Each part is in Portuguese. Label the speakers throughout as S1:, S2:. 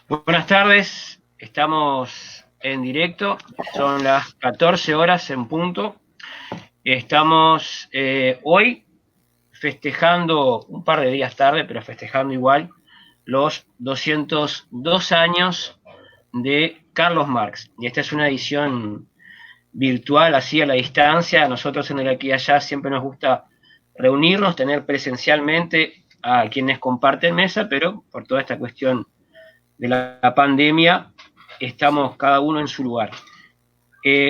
S1: Buenas tardes, estamos en directo, son las 14 horas en punto. Estamos hoy festejando, un par de días tarde, pero festejando igual, los 202 años de Carlos Marx. Y esta es una edición virtual, así a la distancia. A nosotros en el Aquí y Allá siempre nos gusta reunirnos, tener presencialmente a quienes comparten mesa, pero por toda esta cuestión de la pandemia, estamos cada uno en su lugar.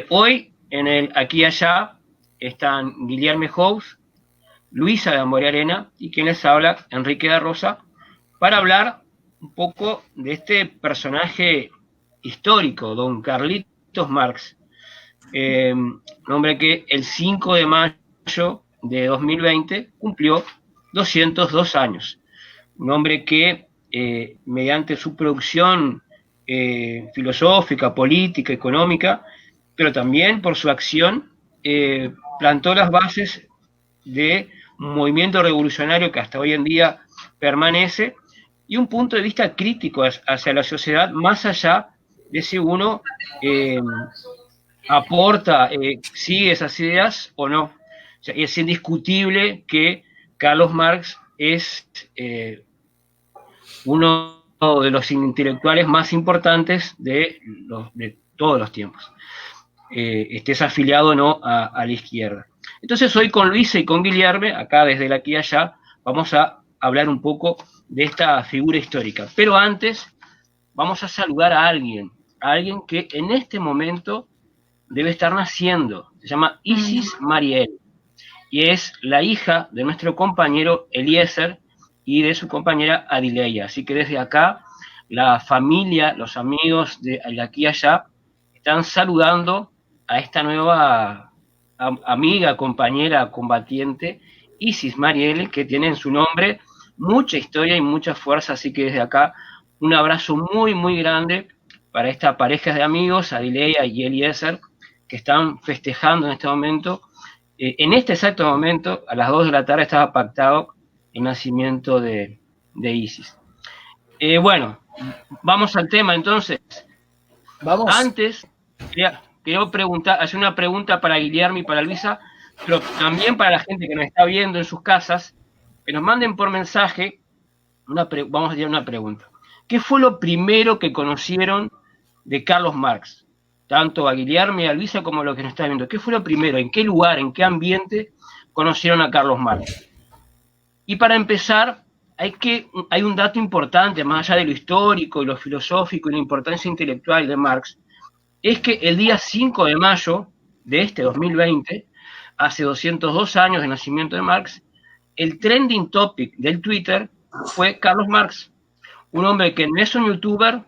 S1: Hoy, en el Aquí y Allá, están Guilherme House, Luisa de Amor y Arena, y quien les habla, Enrique da Rosa, para hablar un poco de este personaje histórico, don Carlitos Marx, un hombre que el 5 de mayo de 2020 cumplió 202 años. Un hombre que mediante su producción filosófica, política, económica, pero también por su acción, plantó las bases de un movimiento revolucionario que hasta hoy en día permanece, y un punto de vista crítico hacia la sociedad, más allá de si uno aporta, sigue esas ideas o no. O sea, es indiscutible que Carlos Marx es uno de los intelectuales más importantes de todos los tiempos. Estés afiliado o no a la izquierda. Entonces hoy con Luisa y con Guilherme, acá desde el Aquí y Allá, vamos a hablar un poco de esta figura histórica. Pero antes vamos a saludar a alguien que en este momento debe estar naciendo. Se llama Isis Mariel y es la hija de nuestro compañero Eliezer y de su compañera Adileia. Así que desde acá, la familia, los amigos de Aquí y Allá, están saludando a esta nueva amiga, compañera, combatiente, Isis Mariel, que tiene en su nombre mucha historia y mucha fuerza. Así que desde acá, un abrazo muy, muy grande para esta pareja de amigos, Adileia y Eliezer, que están festejando en este momento. En este exacto momento, a las 2 de la tarde, estaba pactado el nacimiento de Isis. Bueno, vamos al tema entonces.
S2: Vamos.
S1: Antes, quiero preguntar, hacer una pregunta para Guillermo y para Luisa, pero también para la gente que nos está viendo en sus casas, que nos manden por mensaje, vamos a hacer una pregunta. ¿Qué fue lo primero que conocieron de Carlos Marx? Tanto a Guillermo y a Luisa como a los que nos están viendo. ¿Qué fue lo primero? ¿En qué lugar, en qué ambiente conocieron a Carlos Marx? Y para empezar, hay un dato importante, más allá de lo histórico y lo filosófico y la importancia intelectual de Marx, es que el día 5 de mayo de este 2020, hace 202 años de nacimiento de Marx, el trending topic del Twitter fue Carlos Marx, un hombre que no es un youtuber,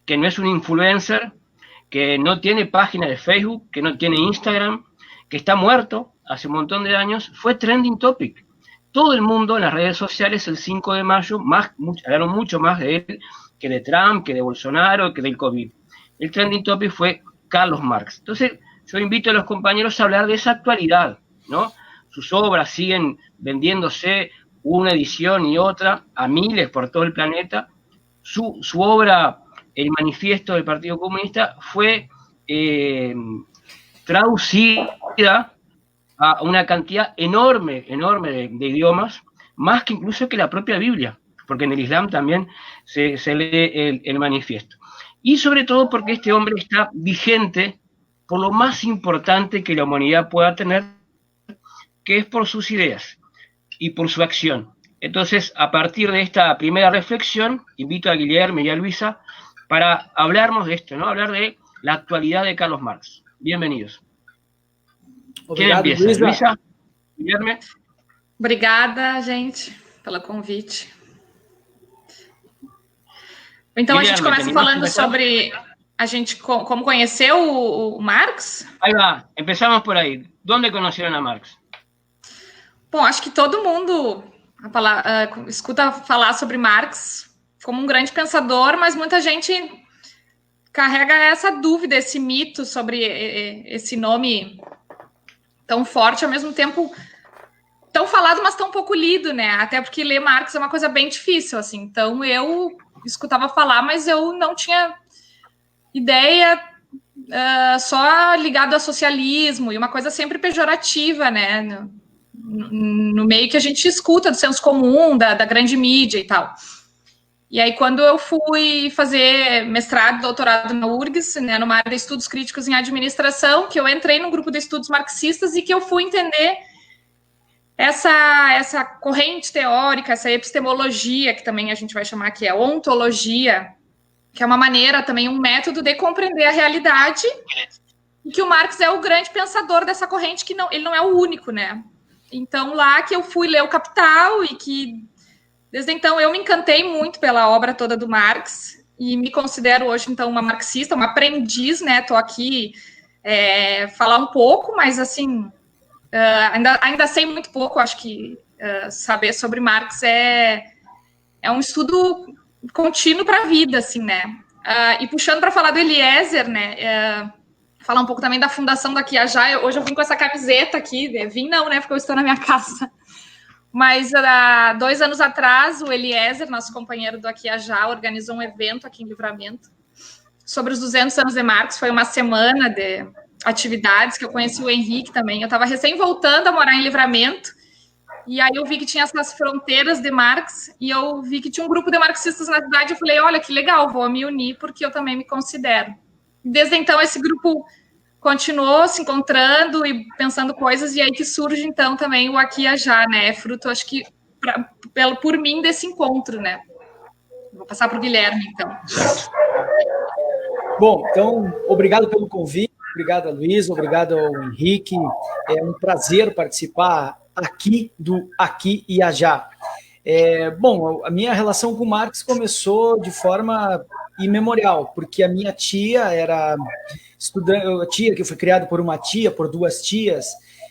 S1: que no es un influencer, que no tiene página de Facebook, que no tiene Instagram, que está muerto hace un montón de años, fue trending topic. Todo el mundo en las redes sociales el 5 de mayo hablaron mucho más de él que de Trump, que de Bolsonaro, que del COVID. El trending topic fue Carlos Marx. Entonces, yo invito a los compañeros a hablar de esa actualidad, ¿no? Sus obras siguen vendiéndose una edición y otra a miles por todo el planeta. Su obra, el manifiesto del Partido Comunista, fue traducida a una cantidad enorme de idiomas, más que incluso que la propia Biblia, porque en el Islam también se lee el manifiesto. Y sobre todo porque este hombre está vigente por lo más importante que la humanidad pueda tener, que es por sus ideas y por su acción. Entonces, a partir de esta primera reflexión, invito a Guillermo y a Luisa para hablarnos de esto, ¿no? Hablar de la actualidad de Carlos Marx. Bienvenidos.
S2: Obrigado,
S1: ¿Quién empieza? Luisa? Guilherme?
S3: Obrigada, gente, pelo convite. Então, Guilherme, a gente começa falando sobre a gente como conheceu o Marx.
S1: Ahí va, empezamos por ahí. ¿Dónde conocieron a Marx?
S3: Bom, acho que todo mundo escuta falar sobre Marx como um grande pensador, mas muita gente carrega essa dúvida, esse mito sobre esse nome tão forte, ao mesmo tempo tão falado, mas tão pouco lido, né? Até porque ler Marx é uma coisa bem difícil, assim. Então, eu escutava falar, mas eu não tinha ideia, só ligado ao socialismo, e uma coisa sempre pejorativa, né? No meio que a gente escuta do senso comum, da grande mídia e tal. E aí, quando eu fui fazer mestrado, doutorado na URGS, né, numa área de estudos críticos em administração, que eu entrei no grupo de estudos marxistas e que eu fui entender essa corrente teórica, essa epistemologia, que também a gente vai chamar que é ontologia, que é uma maneira também, um método de compreender a realidade, e que o Marx é o grande pensador dessa corrente, que ele não é o único, né? Então, lá que eu fui ler o Capital e que, desde então, eu me encantei muito pela obra toda do Marx e me considero hoje, então, uma marxista, uma aprendiz, né? Estou aqui falar um pouco, mas, assim, ainda sei muito pouco. Acho que saber sobre Marx é um estudo contínuo para a vida, assim, né? E puxando para falar do Eliezer, né? Falar um pouco também da fundação da Aqui e Já. Hoje eu vim com essa camiseta aqui. Vim não, né? Porque eu estou na minha casa. Mas 2 anos atrás, o Eliezer, nosso companheiro do Aqui e Já, organizou um evento aqui em Livramento sobre os 200 anos de Marx. Foi uma semana de atividades que eu conheci o Henrique também. Eu estava recém voltando a morar em Livramento. E aí eu vi que tinha essas fronteiras de Marx, e eu vi que tinha um grupo de marxistas na cidade, eu falei, olha, que legal, vou me unir, porque eu também me considero. Desde então, esse grupo continuou se encontrando e pensando coisas, e aí que surge, então, também o Aqui e Já, né? É fruto, acho que, por mim, desse encontro, né? Vou passar para o Guilherme, então.
S2: Bom, então, obrigado pelo convite, obrigado a Luísa, obrigado ao Henrique, é um prazer participar aqui do Aqui e Já. Bom, a minha relação com Marx começou de forma imemorial, porque a minha tia era estudante, a tia que foi criada por uma tia, por 2 tias,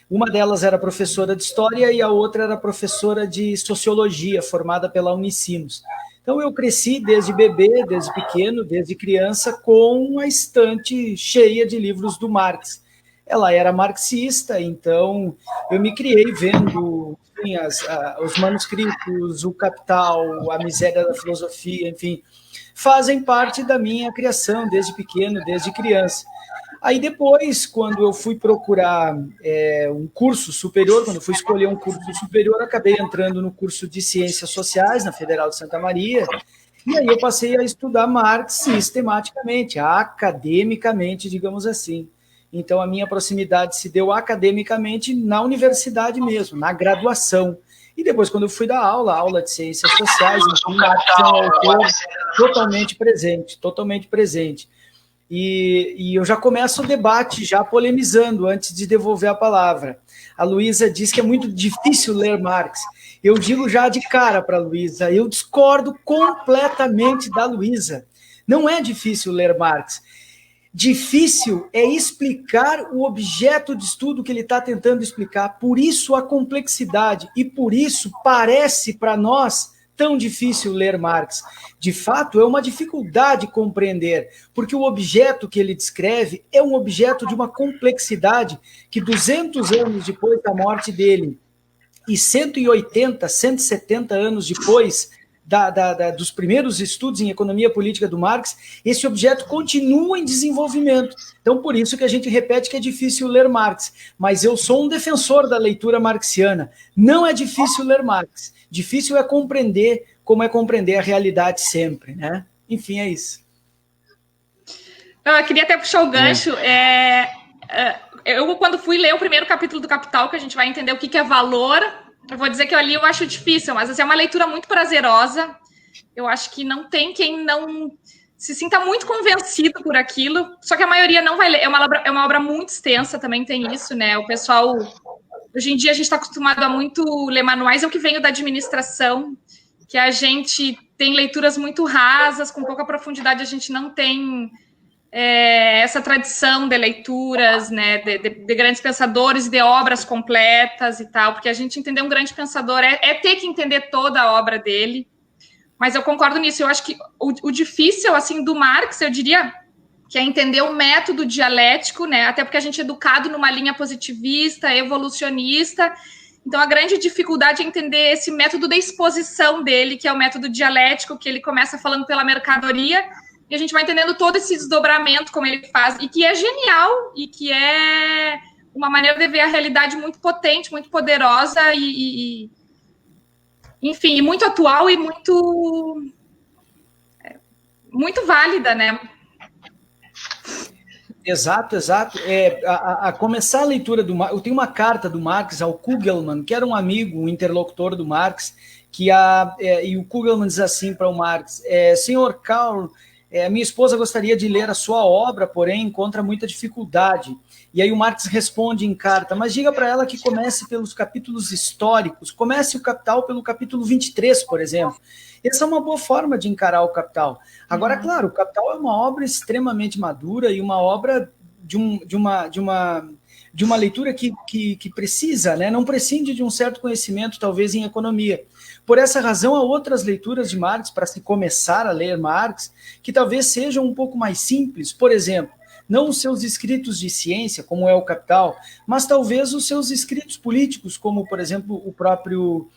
S2: uma delas era professora de História e a outra era professora de Sociologia, formada pela Unicinos. Então eu cresci desde bebê, desde pequeno, desde criança, com a estante cheia de livros do Marx. Ela era marxista, então eu me criei vendo, enfim, os manuscritos, o Capital, a Miséria da Filosofia, enfim, fazem parte da minha criação desde pequeno, desde criança. Aí depois, quando eu fui procurar um curso superior, quando eu fui escolher um curso superior, acabei entrando no curso de Ciências Sociais, na Federal de Santa Maria, e aí eu passei a estudar Marx sistematicamente, academicamente, digamos assim. Então, a minha proximidade se deu academicamente na universidade mesmo, na graduação. E depois, quando eu fui dar aula de Ciências Sociais, enfim, Marx é um autor totalmente presente. E eu já começo o debate, já polemizando, antes de devolver a palavra. A Luísa diz que é muito difícil ler Marx. Eu digo já de cara para a Luísa, eu discordo completamente da Luísa. Não é difícil ler Marx. Difícil é explicar o objeto de estudo que ele está tentando explicar. Por isso a complexidade, e por isso parece para nós tão difícil ler Marx. De fato, é uma dificuldade compreender, porque o objeto que ele descreve é um objeto de uma complexidade que 200 anos depois da morte dele e 180, 170 anos depois dos primeiros estudos em economia política do Marx, esse objeto continua em desenvolvimento. Então, por isso que a gente repete que é difícil ler Marx. Mas eu sou um defensor da leitura marxiana. Não é difícil ler Marx. Difícil é compreender como é compreender a realidade sempre, né? Enfim, é isso.
S3: Eu queria até puxar o gancho. Eu, quando fui ler o primeiro capítulo do Capital, que a gente vai entender o que é valor, eu vou dizer que ali eu acho difícil, mas assim, é uma leitura muito prazerosa. Eu acho que não tem quem não se sinta muito convencido por aquilo, só que a maioria não vai ler. É uma obra muito extensa, também tem isso, né? O pessoal... Hoje em dia a gente está acostumado a muito ler manuais, eu que venho da administração, que a gente tem leituras muito rasas, com pouca profundidade, a gente não tem essa tradição de leituras, né, de grandes pensadores, de obras completas e tal, porque a gente entender um grande pensador é ter que entender toda a obra dele, mas eu concordo nisso. Eu acho que o difícil, assim, do Marx, eu diria, que é entender o método dialético, né, até porque a gente é educado numa linha positivista, evolucionista, Então, a grande dificuldade é entender esse método de exposição dele, que é o método dialético, que ele começa falando pela mercadoria, e a gente vai entendendo todo esse desdobramento, como ele faz, e que é genial, e que é uma maneira de ver a realidade muito potente, muito poderosa, enfim, muito atual e muito válida, né?
S2: Exato, exato. A começar a leitura do Marx, eu tenho uma carta do Marx ao Kugelmann, que era um amigo, um interlocutor do Marx, e o Kugelmann diz assim para o Marx: Senhor Karl, minha esposa gostaria de ler a sua obra, porém encontra muita dificuldade. E aí o Marx responde em carta: mas diga para ela que comece pelos capítulos históricos, comece o Capital pelo capítulo 23, por exemplo. Essa é uma boa forma de encarar o Capital. Agora, claro, o Capital é uma obra extremamente madura e uma obra de uma leitura que precisa, né? Não prescinde de um certo conhecimento, talvez, em economia. Por essa razão, há outras leituras de Marx, para se começar a ler Marx, que talvez sejam um pouco mais simples. Por exemplo, não os seus escritos de ciência, como é o Capital, mas talvez os seus escritos políticos, como, por exemplo, o próprio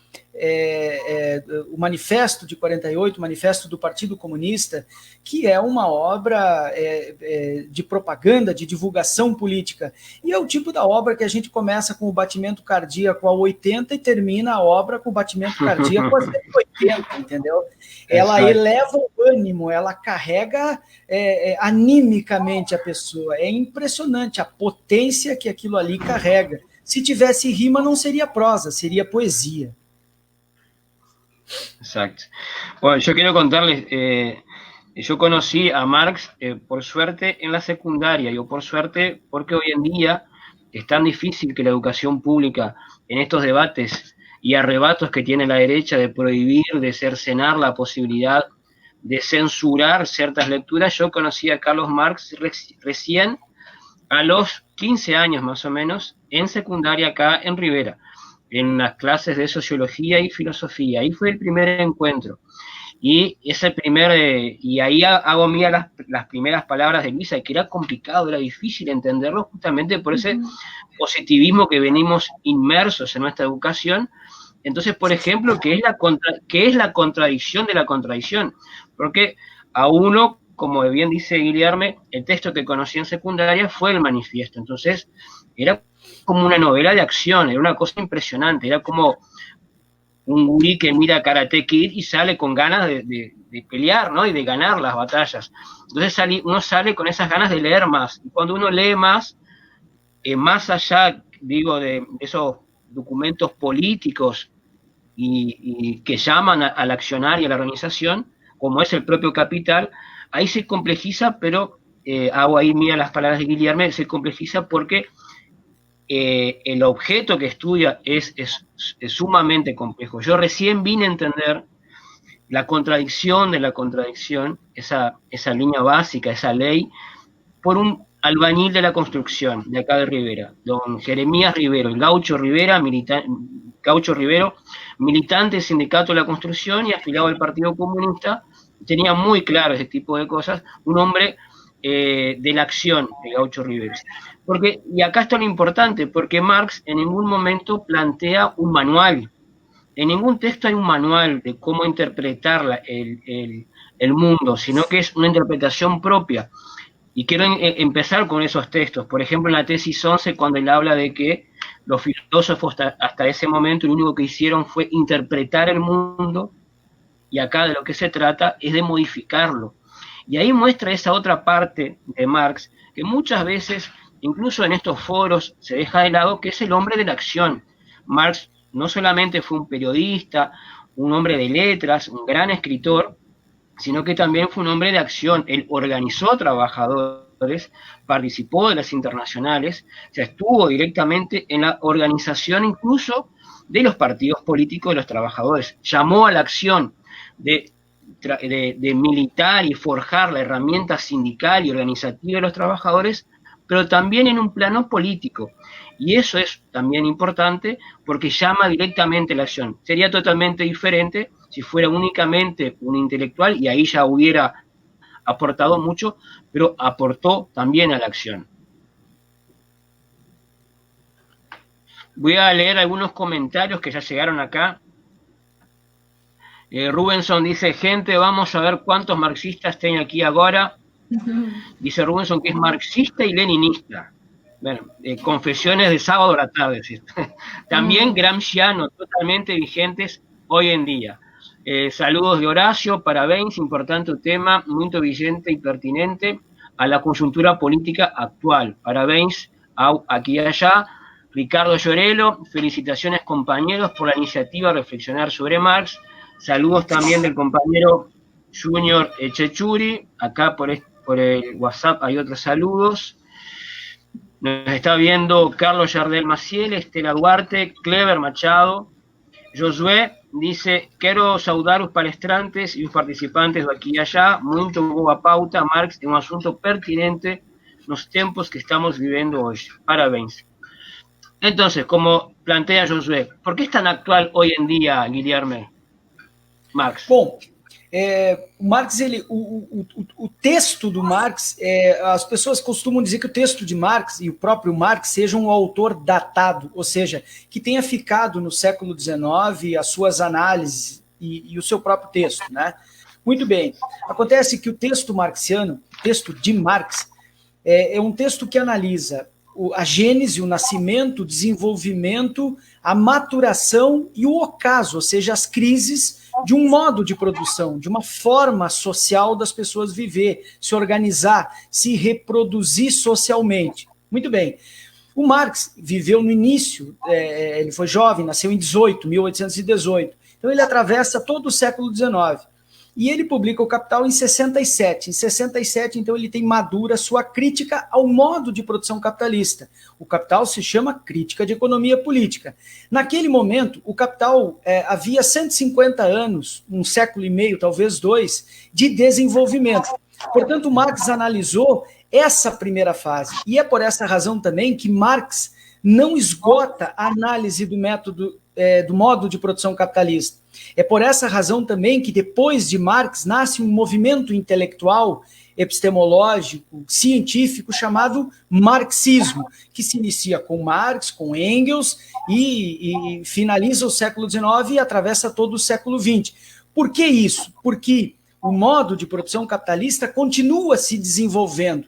S2: o Manifesto de 48, o Manifesto do Partido Comunista, que é uma obra de propaganda, de divulgação política. E é o tipo da obra que a gente começa com o batimento cardíaco a 80 e termina a obra com o batimento cardíaco a 180, entendeu? Ela eleva o ânimo, ela carrega animicamente a pessoa. É impressionante a potência que aquilo ali carrega. Se tivesse rima, não seria prosa, sería poesía.
S1: Exacto. Bueno, yo quiero contarles, yo conocí a Marx, por suerte, en la secundaria. Digo por suerte porque hoy en día es tan difícil que la educación pública, en estos debates y arrebatos que tiene la derecha de prohibir, de cercenar la posibilidad de censurar ciertas lecturas, yo conocí a Carlos Marx recién a los 15 años más o menos, en secundaria acá en Rivera, en las clases de sociología y filosofía. Ahí fue el primer encuentro. Y y ahí hago mía las primeras palabras de Luisa, que era complicado, era difícil entenderlo justamente por ese positivismo que venimos inmersos en nuestra educación. Entonces, por ejemplo, ¿qué es la contradicción de la contradicción? Porque a uno, como bien dice Guilherme, el texto que conocí en secundaria fue el Manifiesto. Entonces, era como una novela de acción, era una cosa impresionante, era como un gurí que mira Karate Kid y sale con ganas de pelear, ¿no? Y de ganar las batallas. Entonces uno sale con esas ganas de leer más. Y cuando uno lee más, más allá, digo, de esos documentos políticos y que llaman al accionar y a la organización, como es el propio Capital, ahí se complejiza, pero hago ahí mía las palabras de Guilherme, se complejiza porque el objeto que estudia es sumamente complejo. Yo recién vine a entender la contradicción de la contradicción, esa línea básica, esa ley, por un albañil de la construcción de acá de Rivera, don Jeremías Rivero, el Gaucho Rivero, militante del Sindicato de la Construcción y afiliado al Partido Comunista, tenía muy claro ese tipo de cosas, un hombre de la acción, el Gaucho Rivero. Y acá está lo importante, porque Marx en ningún momento plantea un manual, en ningún texto hay un manual de cómo interpretar el mundo, sino que es una interpretación propia. Y quiero empezar con esos textos. Por ejemplo, en la tesis 11, cuando él habla de que los filósofos hasta ese momento lo único que hicieron fue interpretar el mundo, y acá de lo que se trata es de modificarlo. Y ahí muestra esa otra parte de Marx, que muchas veces, incluso en estos foros, se deja de lado, que es el hombre de la acción. Marx no solamente fue un periodista, un hombre de letras, un gran escritor, sino que también fue un hombre de acción. Él organizó trabajadores, participó de las internacionales, o sea, estuvo directamente en la organización incluso de los partidos políticos de los trabajadores. Llamó a la acción de militar y forjar la herramienta sindical y organizativa de los trabajadores, pero también en un plano político. Y eso es también importante porque llama directamente a la acción. Sería totalmente diferente si fuera únicamente un intelectual, y ahí ya hubiera aportado mucho, pero aportó también a la acción. Voy a leer algunos comentarios que ya llegaron acá. Rubenson dice, gente, vamos a ver cuántos marxistas tiene aquí ahora. Dice Rubenson que es marxista y leninista. Bueno, confesiones de sábado a la tarde. ¿Sí? También gramsciano, totalmente vigentes hoy en día. Saludos de Horacio, parabéns, importante tema, muy vigente y pertinente a la coyuntura política actual. Parabéns aquí y allá. Ricardo Llorelo, felicitaciones compañeros por la iniciativa de reflexionar sobre Marx. Saludos también del compañero Junior Chechuri. Acá por el WhatsApp hay otros saludos. Nos está viendo Carlos Yardel Maciel, Estela Duarte, Clever Machado. Josué dice, quiero saudar los palestrantes y los participantes de aquí y allá. Muito boa pauta, Marx, es un asunto pertinente los tiempos que estamos viviendo hoy. Parabéns. Entonces, como plantea Josué, ¿por qué es tan actual hoy en día, Guilherme, Marx?
S2: Bom, o Marx, o texto do Marx, as pessoas costumam dizer que o texto de Marx e o próprio Marx seja um autor datado, ou seja, que tenha ficado no século XIX as suas análises e o seu próprio texto, né? Muito bem. Acontece que o texto marxiano, o texto de Marx, é um texto que analisa a gênese, o nascimento, o desenvolvimento, a maturação e o ocaso, ou seja, as crises de um modo de produção, de uma forma social das pessoas viver, se organizar, se reproduzir socialmente. Muito bem. O Marx viveu no início, ele foi jovem, nasceu em 1818. Então ele atravessa todo o século XIX. E ele publica o Capital em 67. Em 67, então, ele tem madura sua crítica ao modo de produção capitalista. O Capital se chama Crítica de Economia Política. Naquele momento, o Capital havia 150 anos, um século e meio, talvez dois, de desenvolvimento. Portanto, Marx analisou essa primeira fase. E é por essa razão também que Marx não esgota a análise do método, do modo de produção capitalista. É por essa razão também que depois de Marx nasce um movimento intelectual, epistemológico, científico chamado marxismo, que se inicia com Marx, com Engels e finaliza o século XIX e atravessa todo o século XX. Por que isso? Porque o modo de produção capitalista continua se desenvolvendo.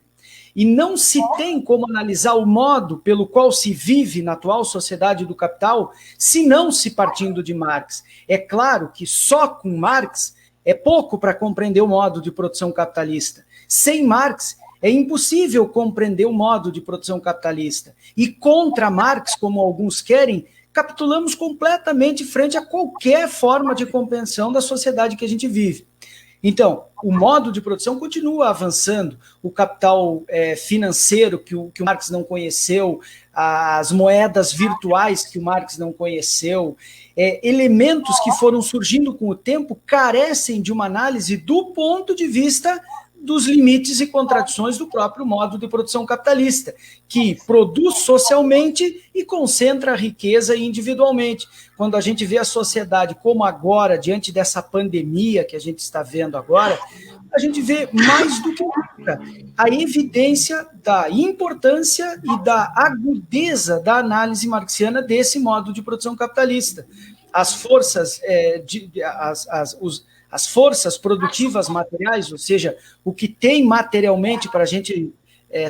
S2: E não se tem como analisar o modo pelo qual se vive na atual sociedade do capital, se não se partindo de Marx. É claro que só com Marx é pouco para compreender o modo de produção capitalista. Sem Marx, é impossível compreender o modo de produção capitalista. E contra Marx, como alguns querem, capitulamos completamente frente a qualquer forma de compreensão da sociedade que a gente vive. Então, o modo de produção continua avançando, o capital financeiro que o Marx não conheceu, as moedas virtuais que o Marx não conheceu, elementos que foram surgindo com o tempo carecem de uma análise do ponto de vista dos limites e contradições do próprio modo de produção capitalista, que produz socialmente e concentra a riqueza individualmente. Quando a gente vê a sociedade como agora, diante dessa pandemia que a gente está vendo agora, a gente vê mais do que nunca a evidência da importância e da agudeza da análise marxiana desse modo de produção capitalista. As forças as forças produtivas materiais, ou seja, o que tem materialmente para a gente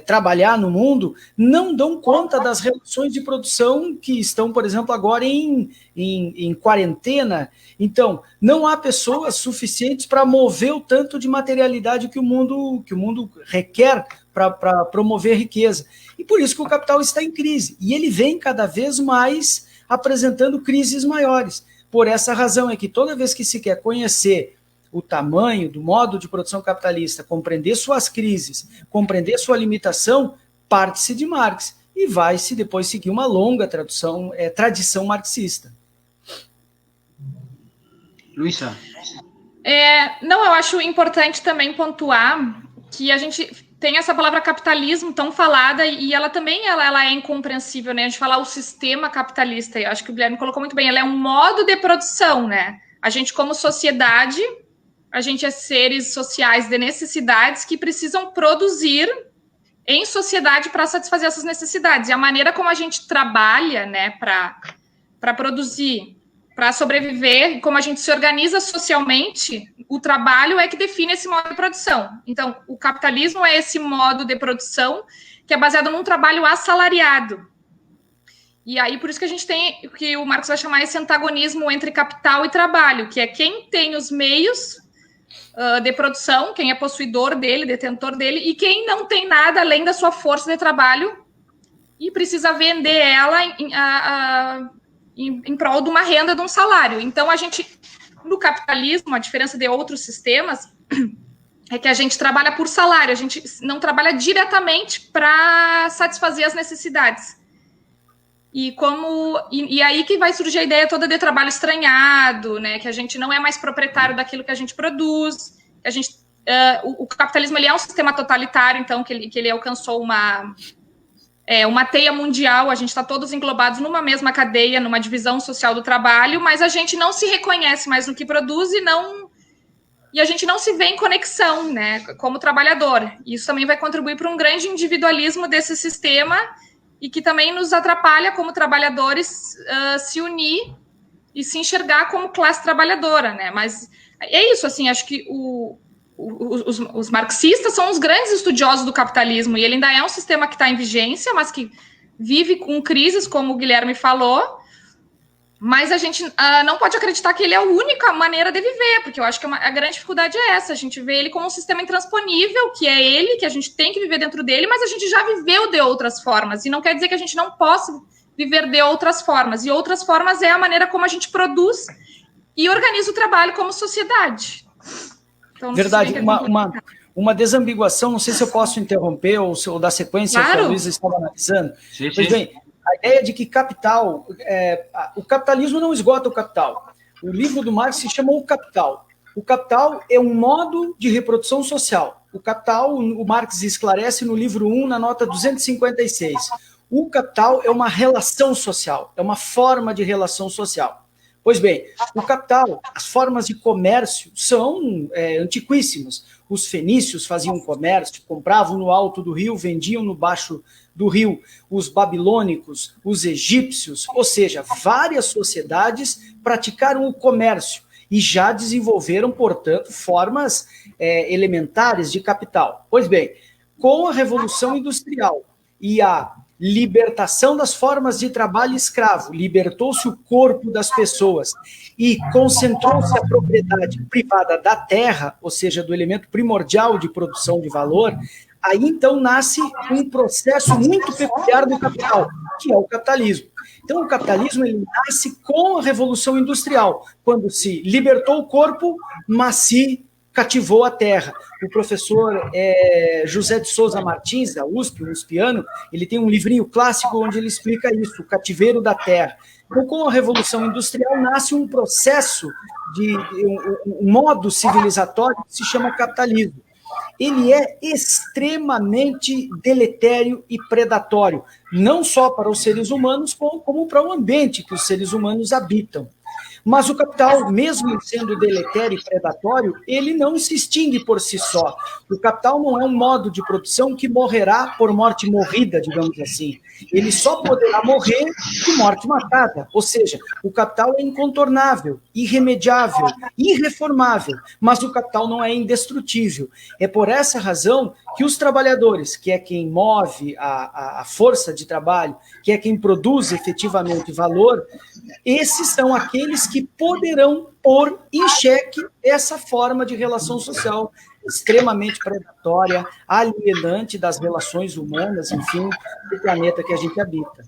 S2: trabalhar no mundo, não dão conta das relações de produção que estão, por exemplo, agora em quarentena. Então, não há pessoas suficientes para mover o tanto de materialidade que o mundo requer para promover riqueza. E por isso que o capital está em crise. E ele vem cada vez mais apresentando crises maiores. Por essa razão é que toda vez que se quer conhecer o tamanho do modo de produção capitalista, compreender suas crises, compreender sua limitação, parte-se de Marx e vai-se depois seguir uma longa tradição marxista.
S1: Luísa.
S3: Não, eu acho importante também pontuar que a gente tem essa palavra capitalismo tão falada e ela também ela é incompreensível, né? A gente falar o sistema capitalista, eu acho que o Guilherme colocou muito bem, ela é um modo de produção, né? A gente, como sociedade, a gente é seres sociais de necessidades que precisam produzir em sociedade para satisfazer essas necessidades. E a maneira como a gente trabalha, né, para produzir, para sobreviver, como a gente se organiza socialmente, o trabalho é que define esse modo de produção. Então, o capitalismo é esse modo de produção que é baseado num trabalho assalariado. E aí, por isso que a gente tem o que o Marx vai chamar esse antagonismo entre capital e trabalho, que é quem tem os meios de produção, quem é possuidor dele, detentor dele, e quem não tem nada além da sua força de trabalho e precisa vender ela em prol de uma renda, de um salário. Então, a gente, no capitalismo, a diferença de outros sistemas é que a gente trabalha por salário, a gente não trabalha diretamente para satisfazer as necessidades. E aí que vai surgir a ideia toda de trabalho estranhado, né? Que a gente não é mais proprietário daquilo que a gente produz. O capitalismo ele é um sistema totalitário, então que ele alcançou uma teia mundial. A gente está todos englobados numa mesma cadeia, numa divisão social do trabalho, mas a gente não se reconhece mais no que produz e a gente não se vê em conexão, né? Como trabalhador. Isso também vai contribuir para um grande individualismo desse sistema e que também nos atrapalha como trabalhadores se unir e se enxergar como classe trabalhadora, né? Mas é isso, assim, acho que os marxistas são os grandes estudiosos do capitalismo e ele ainda é um sistema que está em vigência, mas que vive com crises, como o Guilherme falou, mas a gente não pode acreditar que ele é a única maneira de viver, porque eu acho que a grande dificuldade é essa, a gente vê ele como um sistema intransponível, que é ele, que a gente tem que viver dentro dele, mas a gente já viveu de outras formas, e não quer dizer que a gente não possa viver de outras formas, e outras formas é a maneira como a gente produz e organiza o trabalho como sociedade. Então,
S2: verdade, uma desambiguação, não sei se eu posso interromper ou dar sequência ao que a Luísa estava analisando.
S1: Sim,
S2: pois bem, a ideia de que capital, o capitalismo não esgota o capital. O livro do Marx se chama O Capital. O capital é um modo de reprodução social. O capital, o Marx esclarece no livro 1, na nota 256. O capital é uma relação social, é uma forma de relação social. Pois bem, o capital, as formas de comércio são antiquíssimas. Os fenícios faziam comércio, compravam no alto do rio, vendiam no baixo do rio. Os babilônicos, os egípcios, ou seja, várias sociedades praticaram o comércio e já desenvolveram, portanto, formas elementares de capital. Pois bem, com a Revolução Industrial e a libertação das formas de trabalho escravo, libertou-se o corpo das pessoas e concentrou-se a propriedade privada da terra, ou seja, do elemento primordial de produção de valor, aí então nasce um processo muito peculiar do capital, que é o capitalismo. Então o capitalismo ele nasce com a Revolução Industrial, quando se libertou o corpo, mas se cativou a terra. O professor José de Souza Martins, da USP, um uspiano, ele tem um livrinho clássico onde ele explica isso, o cativeiro da terra. Então, com a Revolução Industrial, nasce um processo de um modo civilizatório que se chama capitalismo. Ele é extremamente deletério e predatório, não só para os seres humanos, como para o ambiente que os seres humanos habitam. Mas o capital, mesmo sendo deletério e predatório, ele não se extingue por si só. O capital não é um modo de produção que morrerá por morte morrida, digamos assim. Ele só poderá morrer de morte matada. Ou seja, o capital é incontornável, irremediável, irreformável, mas o capital não é indestrutível. É por essa razão que os trabalhadores, que é quem move a força de trabalho, que é quem produz efetivamente valor, esses são aqueles que poderão pôr em xeque essa forma de relação social extremamente predatória, alienante das relações humanas, enfim, do planeta que a gente habita.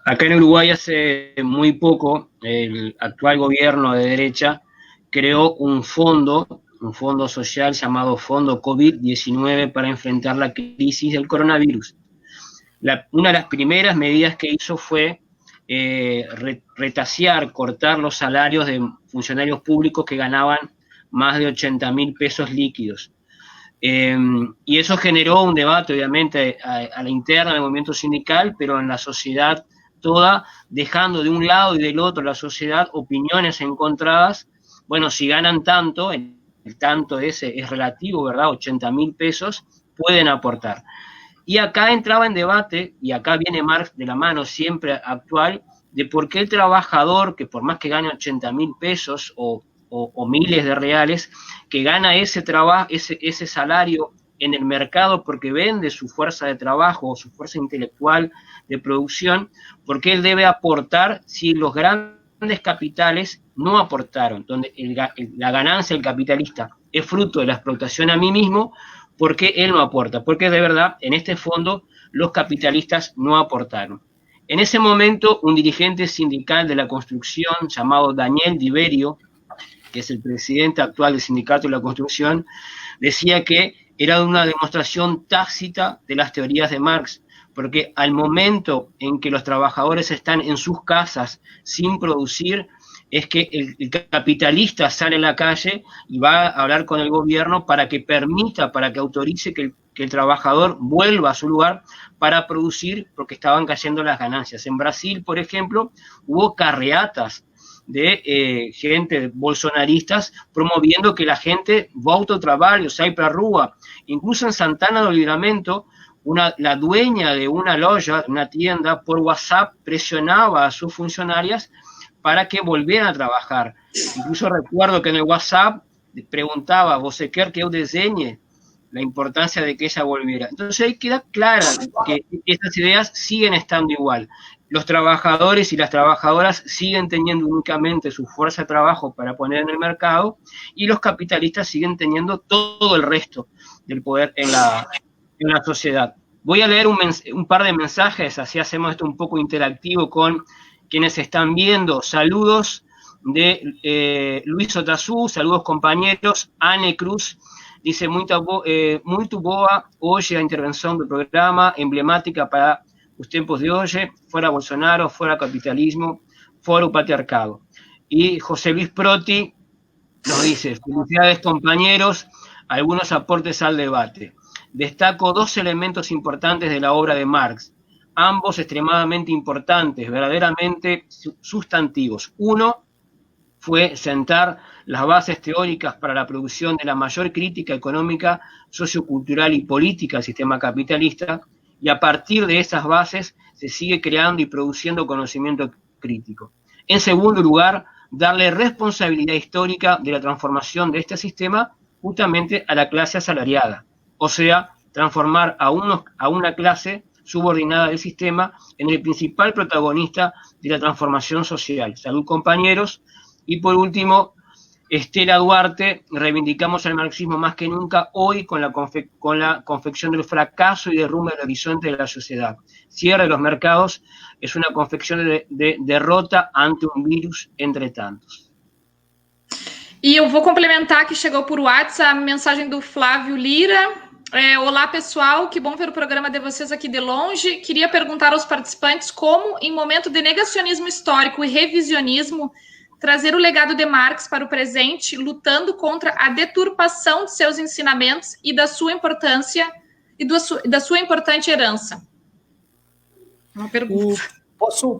S1: Acá en Uruguay hace muy poco, el actual gobierno de derecha creó un fondo social llamado Fondo COVID-19 para enfrentar la crisis del coronavirus. Una de las primeras medidas que hizo fue retasear, cortar los salarios de funcionarios públicos que ganaban más de 80.000 pesos líquidos. Y eso generó un debate, obviamente, a la interna del movimiento sindical, pero en la sociedad toda, dejando de un lado y del otro la sociedad opiniones encontradas. Bueno, si ganan tanto, el tanto ese es relativo, ¿verdad? 80.000 pesos, pueden aportar. Y acá entraba en debate, y acá viene Marx de la mano siempre actual, de por qué el trabajador, que por más que gane 80.000 pesos o miles de reales, que gana ese salario en el mercado porque vende su fuerza de trabajo o su fuerza intelectual de producción, porque él debe aportar si los grandes capitales no aportaron, donde la ganancia del capitalista es fruto de la explotación a mí mismo, porque él no aporta, porque de verdad en este fondo los capitalistas no aportaron. En ese momento un dirigente sindical de la construcción llamado Daniel Diverio, que es el presidente actual del Sindicato de la Construcción, decía que era una demostración tácita de las teorías de Marx, porque al momento en que los trabajadores están en sus casas sin producir, es que el capitalista sale a la calle y va a hablar con el gobierno para que permita, para que autorice que el trabajador vuelva a su lugar para producir, porque estaban cayendo las ganancias. En Brasil, por ejemplo, hubo carreatas de gente bolsonaristas promoviendo que la gente vote o trabajo, sai pra rua. Incluso en Santana do Livramento, la dueña de una loja, una tienda, por WhatsApp presionaba a sus funcionarias para que volvieran a trabajar. Incluso recuerdo que en el WhatsApp preguntaba, ¿você quer que eu desenhe? La importancia de que ella volviera. Entonces ahí queda clara que estas ideas siguen estando igual. Los trabajadores y las trabajadoras siguen teniendo únicamente su fuerza de trabajo para poner en el mercado y los capitalistas siguen teniendo todo el resto del poder en la sociedad. Voy a leer un par de mensajes, así hacemos esto un poco interactivo con quienes están viendo. Saludos de Luis Otazú, saludos compañeros. Anne Cruz dice, muito boa hoje a intervenção do programa, emblemática para os tempos de hoje, fuera Bolsonaro, fuera capitalismo, fuera o patriarcado. Y José Luis Proti nos dice, felicidades compañeros, algunos aportes al debate. Destaco dos elementos importantes de la obra de Marx, ambos extremadamente importantes, verdaderamente sustantivos. Uno fue sentar las bases teóricas para la producción de la mayor crítica económica, sociocultural y política al sistema capitalista, y a partir de esas bases se sigue creando y produciendo conocimiento crítico. En segundo lugar, darle responsabilidad histórica de la transformación de este sistema justamente a la clase asalariada, o sea, transformar a una clase subordinada del sistema en el principal protagonista de la transformación social. Salud, compañeros. Y por último, Estela Duarte, reivindicamos el marxismo más que nunca hoy con la confección del fracaso y derrumbe del horizonte de la sociedad. Cierre de los mercados es una confección de derrota ante um vírus entre tantos.
S3: E eu vou complementar que chegou por WhatsApp a mensagem do Flávio Lira. Olá, pessoal, que bom ver o programa de vocês aqui de longe. Queria perguntar aos participantes como, em momento de negacionismo histórico e revisionismo, trazer o legado de Marx para o presente, lutando contra a deturpação de seus ensinamentos e da sua importância e da sua importante herança. Uma pergunta.
S2: Posso?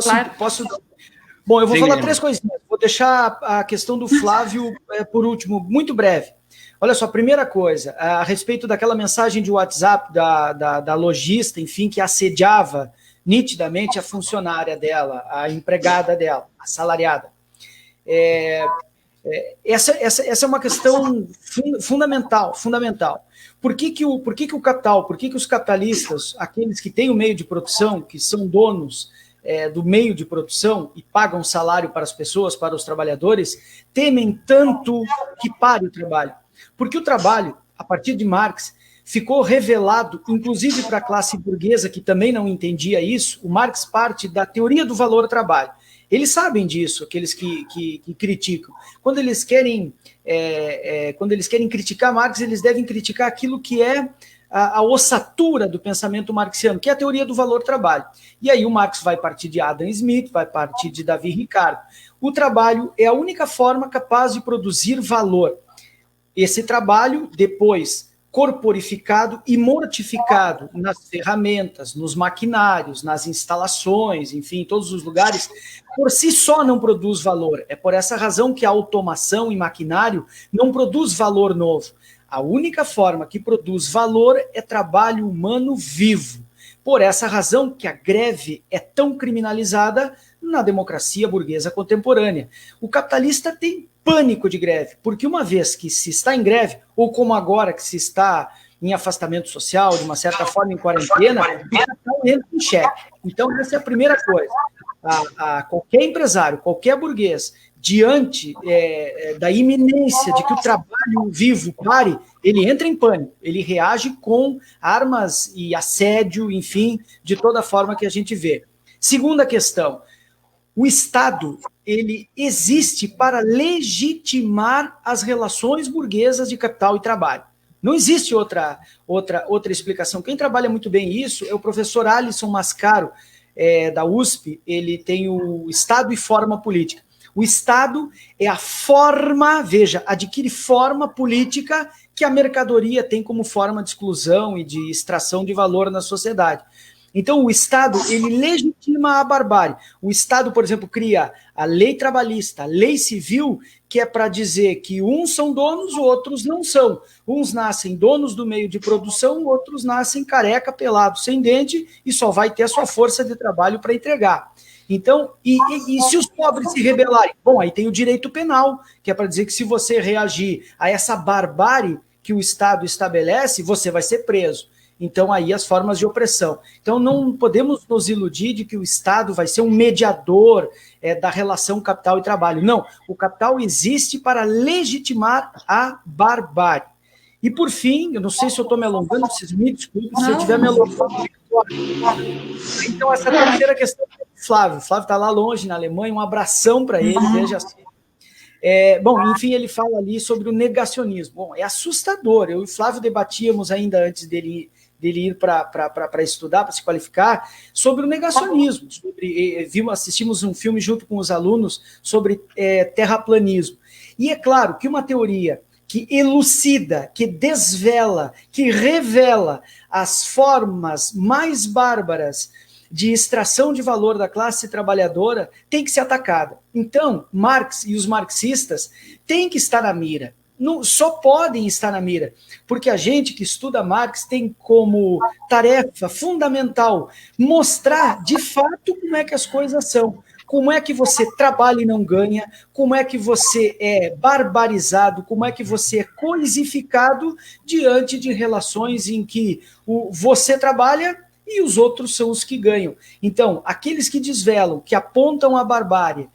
S3: Claro.
S2: Bom, eu vou falar três coisinhas. Vou deixar a questão do Flávio por último, muito breve. Olha só, primeira coisa, a respeito daquela mensagem de WhatsApp da lojista, enfim, que assediava nitidamente a funcionária dela, a empregada dela, a assalariada. Essa é uma questão fundamental. Por que o capital, por que os capitalistas, aqueles que têm o meio de produção, que são donos do meio de produção e pagam salário para as pessoas, para os trabalhadores, temem tanto que pare o trabalho? Porque o trabalho, a partir de Marx, ficou revelado, inclusive para a classe burguesa, que também não entendia isso. O Marx parte da teoria do valor trabalho. Eles sabem disso, aqueles que criticam. Quando eles querem criticar Marx, eles devem criticar aquilo que é a ossatura do pensamento marxiano, que é a teoria do valor trabalho. E aí o Marx vai partir de Adam Smith, vai partir de Davi Ricardo. O trabalho é a única forma capaz de produzir valor. Esse trabalho, depois corporificado e mortificado nas ferramentas, nos maquinários, nas instalações, enfim, em todos os lugares, por si só não produz valor. É por essa razão que a automação e maquinário não produz valor novo. A única forma que produz valor é trabalho humano vivo. Por essa razão que a greve é tão criminalizada na democracia burguesa contemporânea. O capitalista tem pânico de greve, porque uma vez que se está em greve, ou como agora que se está em afastamento social, de uma certa forma em quarentena, o capital entra em xeque. Então essa é a primeira coisa. Qualquer empresário, qualquer burguês, diante da iminência de que o trabalho vivo pare, ele entra em pânico, ele reage com armas e assédio, enfim, de toda forma que a gente vê. Segunda questão, o Estado, ele existe para legitimar as relações burguesas de capital e trabalho. Não existe outra explicação. Quem trabalha muito bem isso é o professor Alisson Mascaro, da USP. Ele tem o Estado e Forma Política. O Estado é a forma, veja, adquire forma política que a mercadoria tem como forma de exclusão e de extração de valor na sociedade. Então, o Estado, ele legitima a barbárie. O Estado, por exemplo, cria a lei trabalhista, a lei civil, que é para dizer que uns são donos, outros não são. Uns nascem donos do meio de produção, outros nascem careca, pelado, sem dente, e só vai ter a sua força de trabalho para entregar. Então, e se os pobres se rebelarem? Bom, aí tem o direito penal, que é para dizer que se você reagir a essa barbárie que o Estado estabelece, você vai ser preso. Então, aí as formas de opressão. Então, não podemos nos iludir de que o Estado vai ser um mediador da relação capital e trabalho. Não, o capital existe para legitimar a barbárie. E, por fim, eu não sei se eu estou me alongando, vocês me desculpem se eu estiver me alongando. Então, essa terceira questão é o Flávio. O Flávio está lá longe, na Alemanha, um abração para ele, veja assim. Bom, enfim, ele fala ali sobre o negacionismo. Bom, é assustador. Eu e o Flávio debatíamos ainda antes dele ir para estudar, para se qualificar, sobre o negacionismo. Assistimos um filme junto com os alunos sobre terraplanismo. E é claro que uma teoria que elucida, que desvela, que revela as formas mais bárbaras de extração de valor da classe trabalhadora tem que ser atacada. Então, Marx e os marxistas têm que estar na mira. Não, só podem estar na mira, porque a gente que estuda Marx tem como tarefa fundamental mostrar de fato como é que as coisas são, como é que você trabalha e não ganha, como é que você é barbarizado, como é que você é coisificado diante de relações em que você trabalha e os outros são os que ganham. Então, aqueles que desvelam, que apontam a barbárie,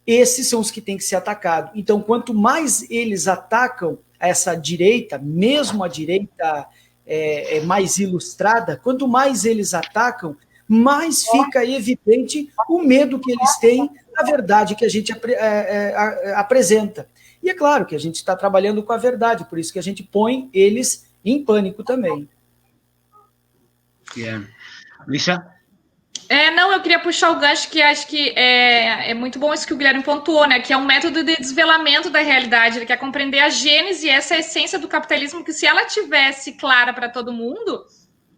S2: esses são os que têm que ser atacados. Então, quanto mais eles atacam essa direita, mesmo a direita mais ilustrada, quanto mais eles atacam, mais fica evidente o medo que eles têm da verdade que a gente apresenta. E é claro que a gente está trabalhando com a verdade, por isso que a gente põe eles em pânico também.
S1: Bien. Luísa?
S3: Não, eu queria puxar o gancho que acho que é muito bom isso que o Guilherme pontuou, né? Que é um método de desvelamento da realidade. Ele quer compreender a gênese e essa essência do capitalismo, que se ela tivesse clara para todo mundo,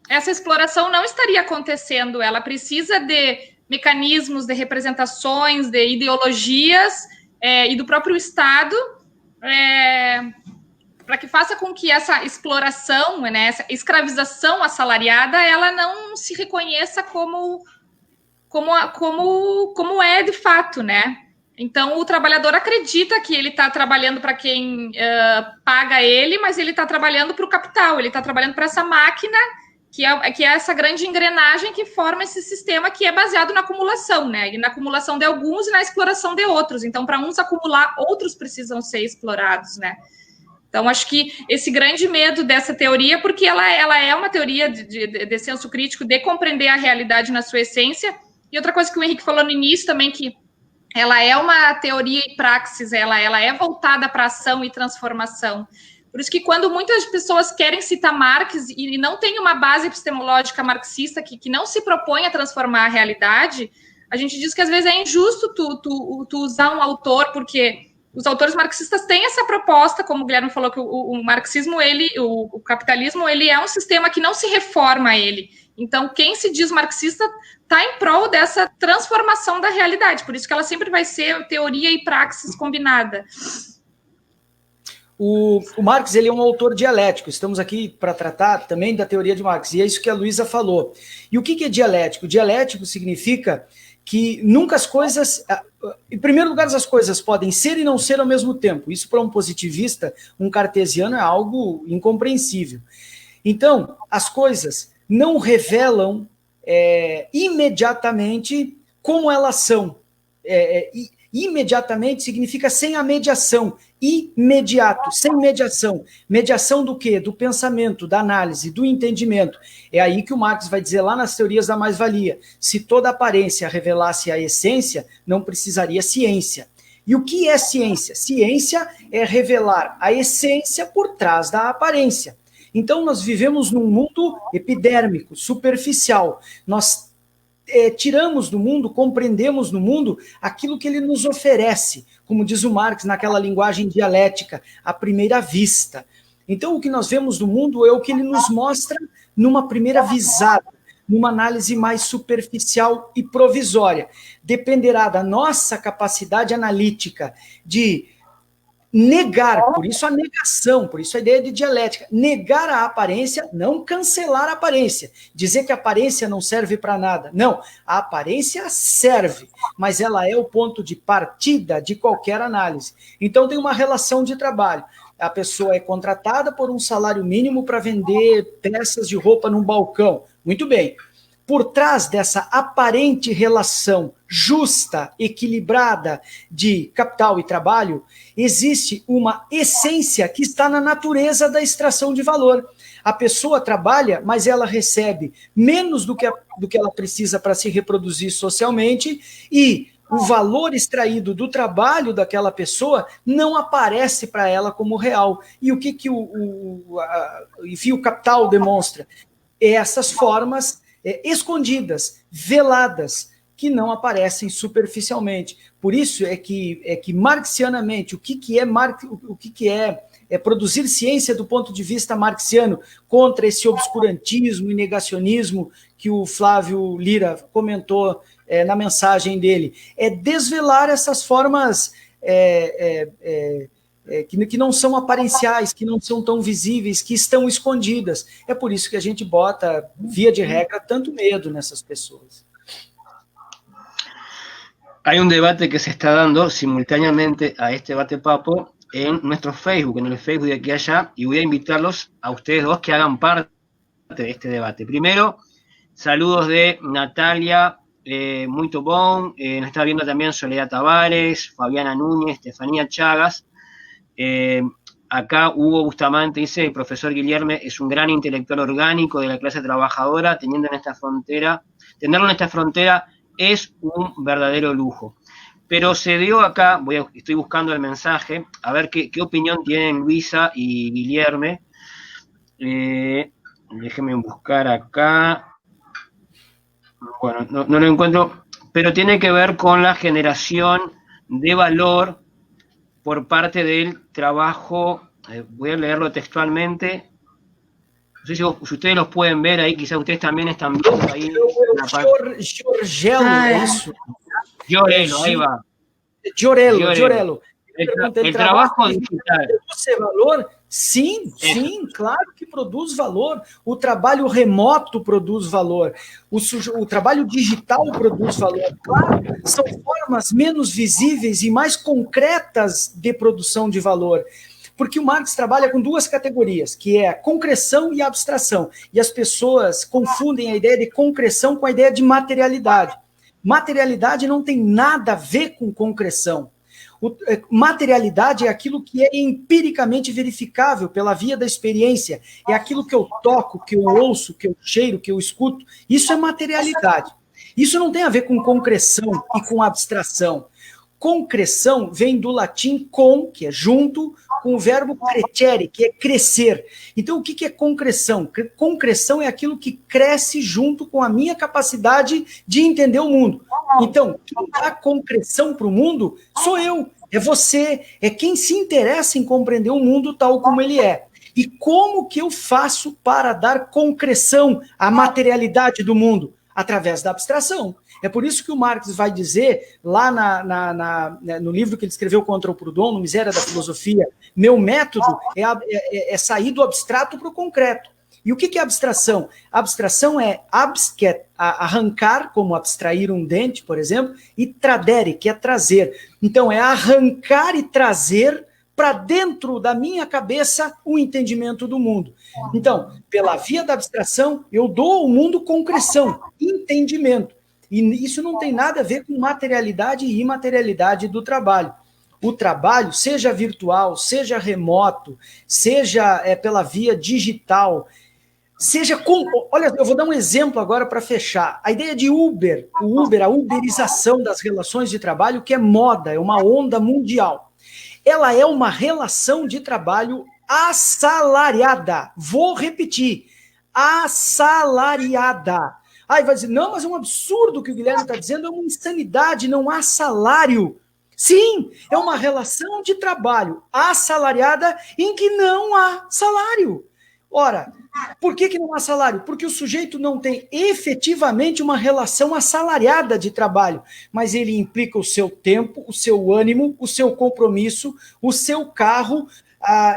S3: essa exploração não estaria acontecendo. Ela precisa de mecanismos, de representações, de ideologias e do próprio Estado para que faça com que essa exploração, né, essa escravização assalariada, ela não se reconheça como é de fato, né? Então, o trabalhador acredita que ele está trabalhando para quem paga ele, mas ele está trabalhando para o capital, ele está trabalhando para essa máquina, que é essa grande engrenagem que forma esse sistema que é baseado na acumulação, né? E na acumulação de alguns e na exploração de outros. Então, para uns acumular, outros precisam ser explorados, né? Então, acho que esse grande medo dessa teoria, porque ela é uma teoria de senso crítico, de compreender a realidade na sua essência. E outra coisa que o Henrique falou no início também, que ela é uma teoria e praxis, ela é voltada para ação e transformação. Por isso que quando muitas pessoas querem citar Marx e não tem uma base epistemológica marxista que não se propõe a transformar a realidade, a gente diz que às vezes é injusto tu usar um autor, porque os autores marxistas têm essa proposta, como o Guilherme falou, que o marxismo, o capitalismo, ele é um sistema que não se reforma ele. Então, quem se diz marxista está em prol dessa transformação da realidade. Por isso que ela sempre vai ser teoria e praxis combinada.
S2: O Marx, ele é um autor dialético, estamos aqui para tratar também da teoria de Marx, e é isso que a Luísa falou. E o que é dialético? Dialético significa que nunca as coisas... Em primeiro lugar, as coisas podem ser e não ser ao mesmo tempo. Isso, para um positivista, um cartesiano, é algo incompreensível. Então, as coisas não revelam imediatamente como elas são. Imediatamente significa sem a mediação. Imediato, sem mediação. Mediação do quê? Do pensamento, da análise, do entendimento. É aí que o Marx vai dizer lá nas teorias da mais-valia. Se toda aparência revelasse a essência, não precisaria ciência. E o que é ciência? Ciência é revelar a essência por trás da aparência. Então, nós vivemos num mundo epidérmico, superficial. Nós tiramos do mundo, compreendemos no mundo aquilo que ele nos oferece, como diz o Marx naquela linguagem dialética, à primeira vista. Então, o que nós vemos no mundo é o que ele nos mostra numa primeira visada, numa análise mais superficial e provisória. Dependerá da nossa capacidade analítica de negar, por isso a negação, por isso a ideia de dialética, negar a aparência, não cancelar a aparência, dizer que a aparência não serve para nada. Não, a aparência serve, mas ela é o ponto de partida de qualquer análise. Então tem uma relação de trabalho. A pessoa é contratada por um salário mínimo para vender peças de roupa num balcão. Muito bem. Por trás dessa aparente relação justa, equilibrada de capital e trabalho, existe uma essência que está na natureza da extração de valor. A pessoa trabalha, mas ela recebe menos do que ela precisa para se reproduzir socialmente, e o valor extraído do trabalho daquela pessoa não aparece para ela como real. E o que enfim, o capital demonstra? Essas formas escondidas, veladas, que não aparecem superficialmente. Por isso é que marxianamente, o que é produzir ciência do ponto de vista marxiano contra esse obscurantismo e negacionismo que o Flávio Lira comentou na mensagem dele, é desvelar essas formas que não são aparenciais, que não são tão visíveis, que estão escondidas. É por isso que a gente bota, via de regra, tanto medo nessas pessoas.
S1: Hay un debate que se está dando simultáneamente a este bate-papo en nuestro Facebook, en el Facebook de Aquí y Allá, y voy a invitarlos a ustedes dos que hagan parte de este debate. Primero, saludos de Natalia, muito bom, nos está viendo también Soledad Tavares, Fabiana Núñez, Estefanía Chagas. Acá Hugo Bustamante dice: el profesor Guilherme es un gran intelectual orgánico de la clase trabajadora, tenerlo en esta frontera es un verdadero lujo. Pero se dio acá, estoy buscando el mensaje, a ver qué opinión tienen Luisa y Guilherme. Déjenme buscar acá. Bueno, no lo encuentro, pero tiene que ver con la generación de valor por parte del trabajo. Voy a leerlo textualmente. No sé si ustedes los pueden ver ahí, quizás ustedes también están viendo ahí.
S2: Giorgello, é isso?
S1: Giorello, ahí va.
S2: Giorello.
S1: El trabajo digital.
S2: Produz valor? Sim, claro que produz valor. O trabalho remoto produz valor. O trabalho digital produz valor. Claro, são formas menos visíveis e mais concretas de produção de valor. Porque o Marx trabalha com duas categorias, que é a concreção e a abstração. E as pessoas confundem a ideia de concreção com a ideia de materialidade. Materialidade não tem nada a ver com concreção. Materialidade é aquilo que é empiricamente verificável pela via da experiência. É aquilo que eu toco, que eu ouço, que eu cheiro, que eu escuto. Isso é materialidade. Isso não tem a ver com concreção e com abstração. Concreção vem do latim com, que é junto, com o verbo crescere, que é crescer. Então, o que é concreção? Concreção é aquilo que cresce junto com a minha capacidade de entender o mundo. Então, quem dá concreção para o mundo sou eu, é você, é quem se interessa em compreender o mundo tal como ele é. E como que eu faço para dar concreção à materialidade do mundo? Através da abstração. É por isso que o Marx vai dizer, lá no livro que ele escreveu contra o Proudhon, no Miséria da Filosofia, meu método é sair do abstrato para o concreto. E o que é abstração? Abstração é arrancar, como abstrair um dente, por exemplo, e tradere, que é trazer. Então, é arrancar e trazer para dentro da minha cabeça o entendimento do mundo. Então, pela via da abstração, eu dou ao mundo concreção, entendimento. E isso não tem nada a ver com materialidade e imaterialidade do trabalho. O trabalho, seja virtual, seja remoto, seja pela via digital, seja com... Olha, eu vou dar um exemplo agora para fechar. A ideia de Uber, a uberização das relações de trabalho, que é moda, é uma onda mundial. Ela é uma relação de trabalho assalariada. Vou repetir, assalariada. Aí vai dizer, não, mas é um absurdo o que o Guilherme está dizendo, é uma insanidade, não há salário. Sim, é uma relação de trabalho assalariada em que não há salário. Ora, por que não há salário? Porque o sujeito não tem efetivamente uma relação assalariada de trabalho, mas ele implica o seu tempo, o seu ânimo, o seu compromisso, o seu carro,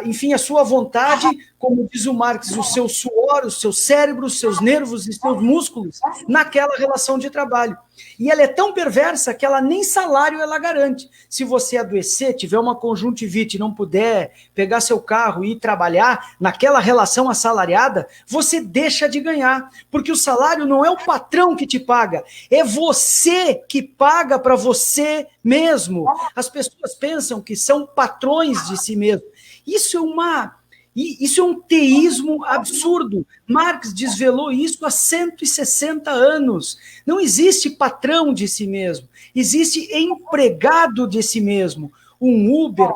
S2: enfim, a sua vontade, como diz o Marx, o seu suor, o seu cérebro, os seus nervos e seus músculos naquela relação de trabalho. E ela é tão perversa que ela nem salário ela garante. Se você adoecer, tiver uma conjuntivite e não puder pegar seu carro e ir trabalhar naquela relação assalariada, você deixa de ganhar. Porque o salário não é o patrão que te paga, é você que paga para você mesmo. As pessoas pensam que são patrões de si mesmo. Isso é um teísmo absurdo. Marx desvelou isso há 160 anos. Não existe patrão de si mesmo, existe empregado de si mesmo. Um Uber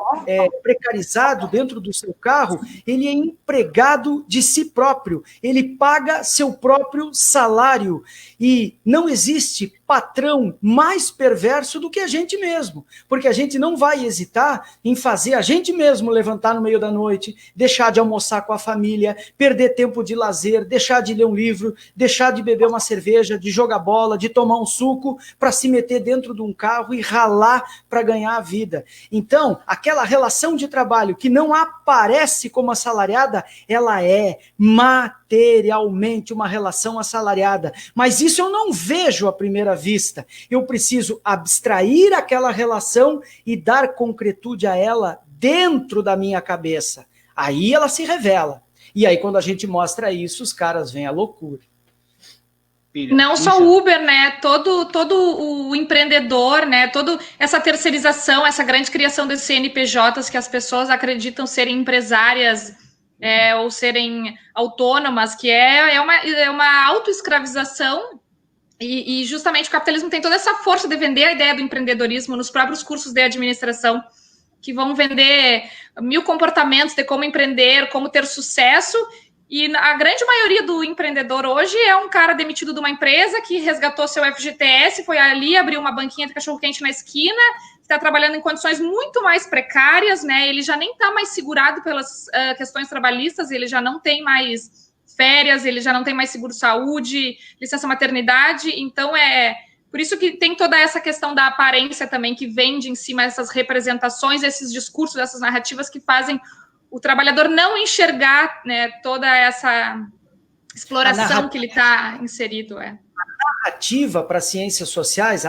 S2: precarizado dentro do seu carro, ele é empregado de si próprio, ele paga seu próprio salário. E não existe patrão mais perverso do que a gente mesmo, porque a gente não vai hesitar em fazer a gente mesmo levantar no meio da noite, deixar de almoçar com a família, perder tempo de lazer, deixar de ler um livro, deixar de beber uma cerveja, de jogar bola, de tomar um suco, para se meter dentro de um carro e ralar para ganhar a vida. Então, aquela relação de trabalho que não aparece como assalariada, ela é materialmente uma relação assalariada. Mas isso eu não vejo à primeira vista. Eu preciso abstrair aquela relação e dar concretude a ela dentro da minha cabeça. Aí ela se revela. E aí, quando a gente mostra isso, os caras veem a loucura.
S3: Não só o Uber, né? Todo o empreendedor, né? Toda essa terceirização, essa grande criação desses CNPJs que as pessoas acreditam serem empresárias ou serem autônomas, que é uma autoescravização. E justamente o capitalismo tem toda essa força de vender a ideia do empreendedorismo nos próprios cursos de administração, que vão vender 1000 comportamentos de como empreender, como ter sucesso. E a grande maioria do empreendedor hoje é um cara demitido de uma empresa que resgatou seu FGTS, foi ali, abriu uma banquinha de cachorro-quente na esquina, está trabalhando em condições muito mais precárias, né? Ele já nem está mais segurado pelas questões trabalhistas, ele já não tem mais férias, ele já não tem mais seguro-saúde, licença maternidade, então por isso que tem toda essa questão da aparência também, que vende em cima essas representações, esses discursos, essas narrativas que fazem o trabalhador não enxergar, né, toda essa exploração que ele está inserido. A
S2: narrativa para ciências sociais,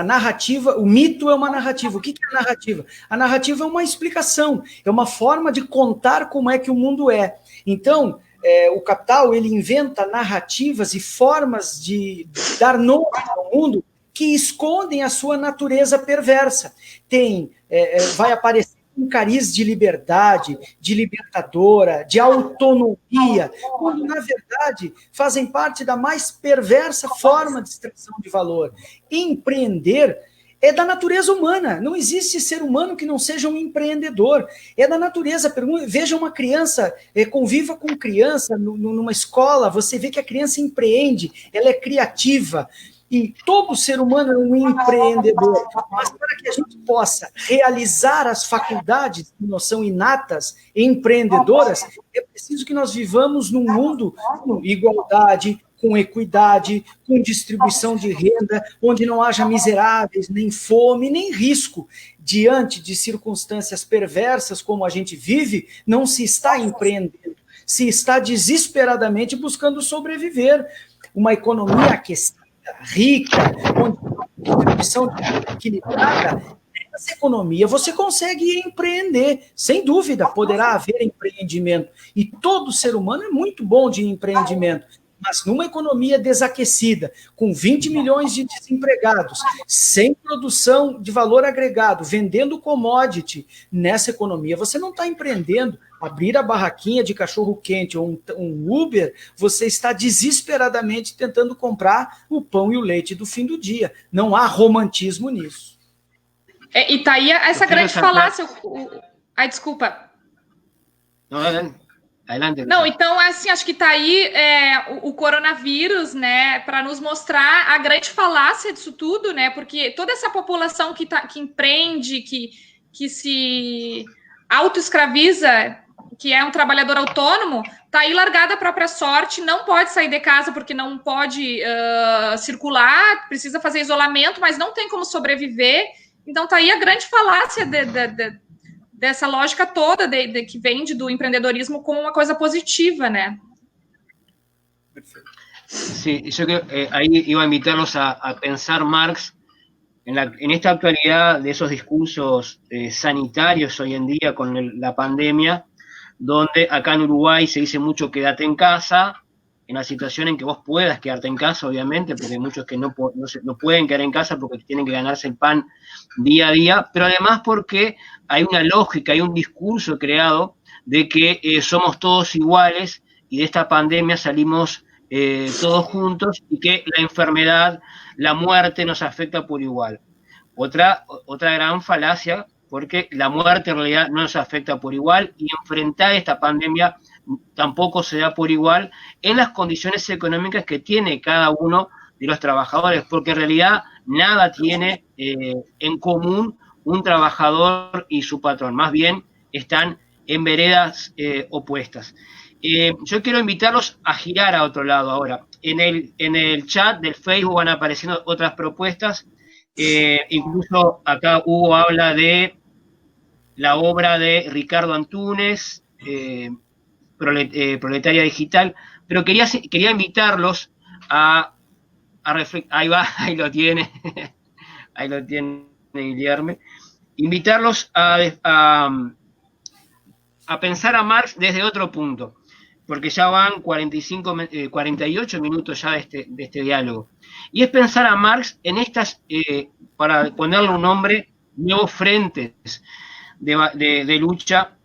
S2: o mito é uma narrativa. O que é a narrativa? A narrativa é uma explicação, é uma forma de contar como é que o mundo é. Então, o Capital, ele inventa narrativas e formas de dar nome ao mundo que escondem a sua natureza perversa. Vai aparecer um cariz de liberdade, de libertadora, de autonomia, quando, na verdade, fazem parte da mais perversa forma de extração de valor. Empreender é da natureza humana. Não existe ser humano que não seja um empreendedor. É da natureza. Veja uma criança, conviva com criança numa escola, você vê que a criança empreende, ela é criativa. E todo ser humano é um empreendedor. Mas para que a gente possa realizar as faculdades que nós são inatas, empreendedoras, é preciso que nós vivamos num mundo com igualdade, com equidade, com distribuição de renda, onde não haja miseráveis, nem fome, nem risco. Diante de circunstâncias perversas como a gente vive, não se está empreendendo, se está desesperadamente buscando sobreviver. Uma economia aquecida, rica, onde a distribuição equilibrada, essa economia você consegue empreender, sem dúvida, poderá haver empreendimento, e todo ser humano é muito bom de empreendimento, mas numa economia desaquecida, com 20 milhões de desempregados, sem produção de valor agregado, vendendo commodity, nessa economia você não está empreendendo. Abrir a barraquinha de cachorro-quente ou um Uber, você está desesperadamente tentando comprar o pão e o leite do fim do dia. Não há romantismo nisso.
S3: E tá aí essa grande falácia. Ai, desculpa.
S1: Não, adelante.
S3: Não, então, assim, acho que tá aí o coronavírus, né, para nos mostrar a grande falácia disso tudo, né, porque toda essa população que empreende, que se autoescraviza, que é um trabalhador autônomo, tá aí largada à própria sorte, não pode sair de casa porque não pode circular, precisa fazer isolamento, mas não tem como sobreviver. Então, tá aí a grande falácia dessa lógica toda que vende do empreendedorismo como uma coisa positiva, né?
S1: Sí, yo creo ahí iba a invitarlos a pensar, Marx, en esta actualidad de esos discursos sanitarios hoy en día con la pandemia, donde acá en Uruguay se dice mucho quédate en casa, en la situación en que vos puedas quedarte en casa, obviamente, porque hay muchos que no pueden quedar en casa porque tienen que ganarse el pan día a día, pero además porque hay una lógica, hay un discurso creado de que somos todos iguales y de esta pandemia salimos todos juntos y que la enfermedad, la muerte nos afecta por igual. Otra gran falacia, porque la muerte en realidad no nos afecta por igual y enfrentar esta pandemia tampoco se da por igual en las condiciones económicas que tiene cada uno de los trabajadores, porque en realidad nada tiene en común un trabajador y su patrón, más bien están en veredas opuestas. Yo quiero invitarlos a girar a otro lado ahora. En el chat del Facebook van apareciendo otras propuestas, incluso acá Hugo habla de la obra de Ricardo Antúnez, Proletaria Digital, pero quería invitarlos a ahí va, ahí lo tiene, ahí lo tiene Guillermo, invitarlos a pensar a Marx desde otro punto, porque ya van 48 minutos ya de este diálogo, y es pensar a Marx en estas, para ponerle un nombre, nuevos frentes de lucha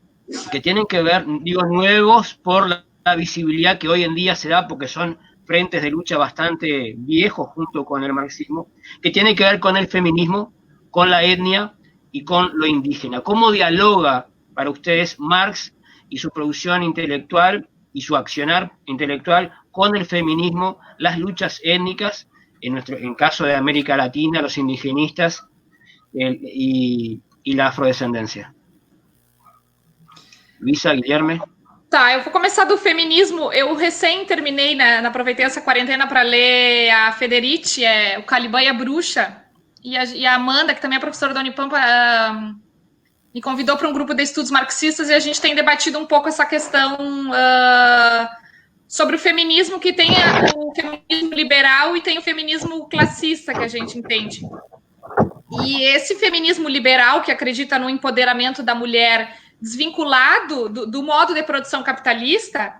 S1: que tienen que ver, digo nuevos, por la visibilidad que hoy en día se da, porque son frentes de lucha bastante viejos junto con el marxismo, que tienen que ver con el feminismo, con la etnia y con lo indígena. ¿Cómo dialoga para ustedes Marx y su producción intelectual y su accionar intelectual con el feminismo, las luchas étnicas, en caso de América Latina, los indigenistas y la afrodescendencia? Luísa, Guilherme?
S3: Tá, eu vou começar do feminismo. Eu recém terminei, aproveitei essa quarentena para ler a Federici, o Caliban e a Bruxa, e a Amanda, que também é professora da Unipampa, me convidou para um grupo de estudos marxistas, e a gente tem debatido um pouco essa questão sobre o feminismo, que tem o feminismo liberal e tem o feminismo classista, que a gente entende. E esse feminismo liberal, que acredita no empoderamento da mulher desvinculado do modo de produção capitalista,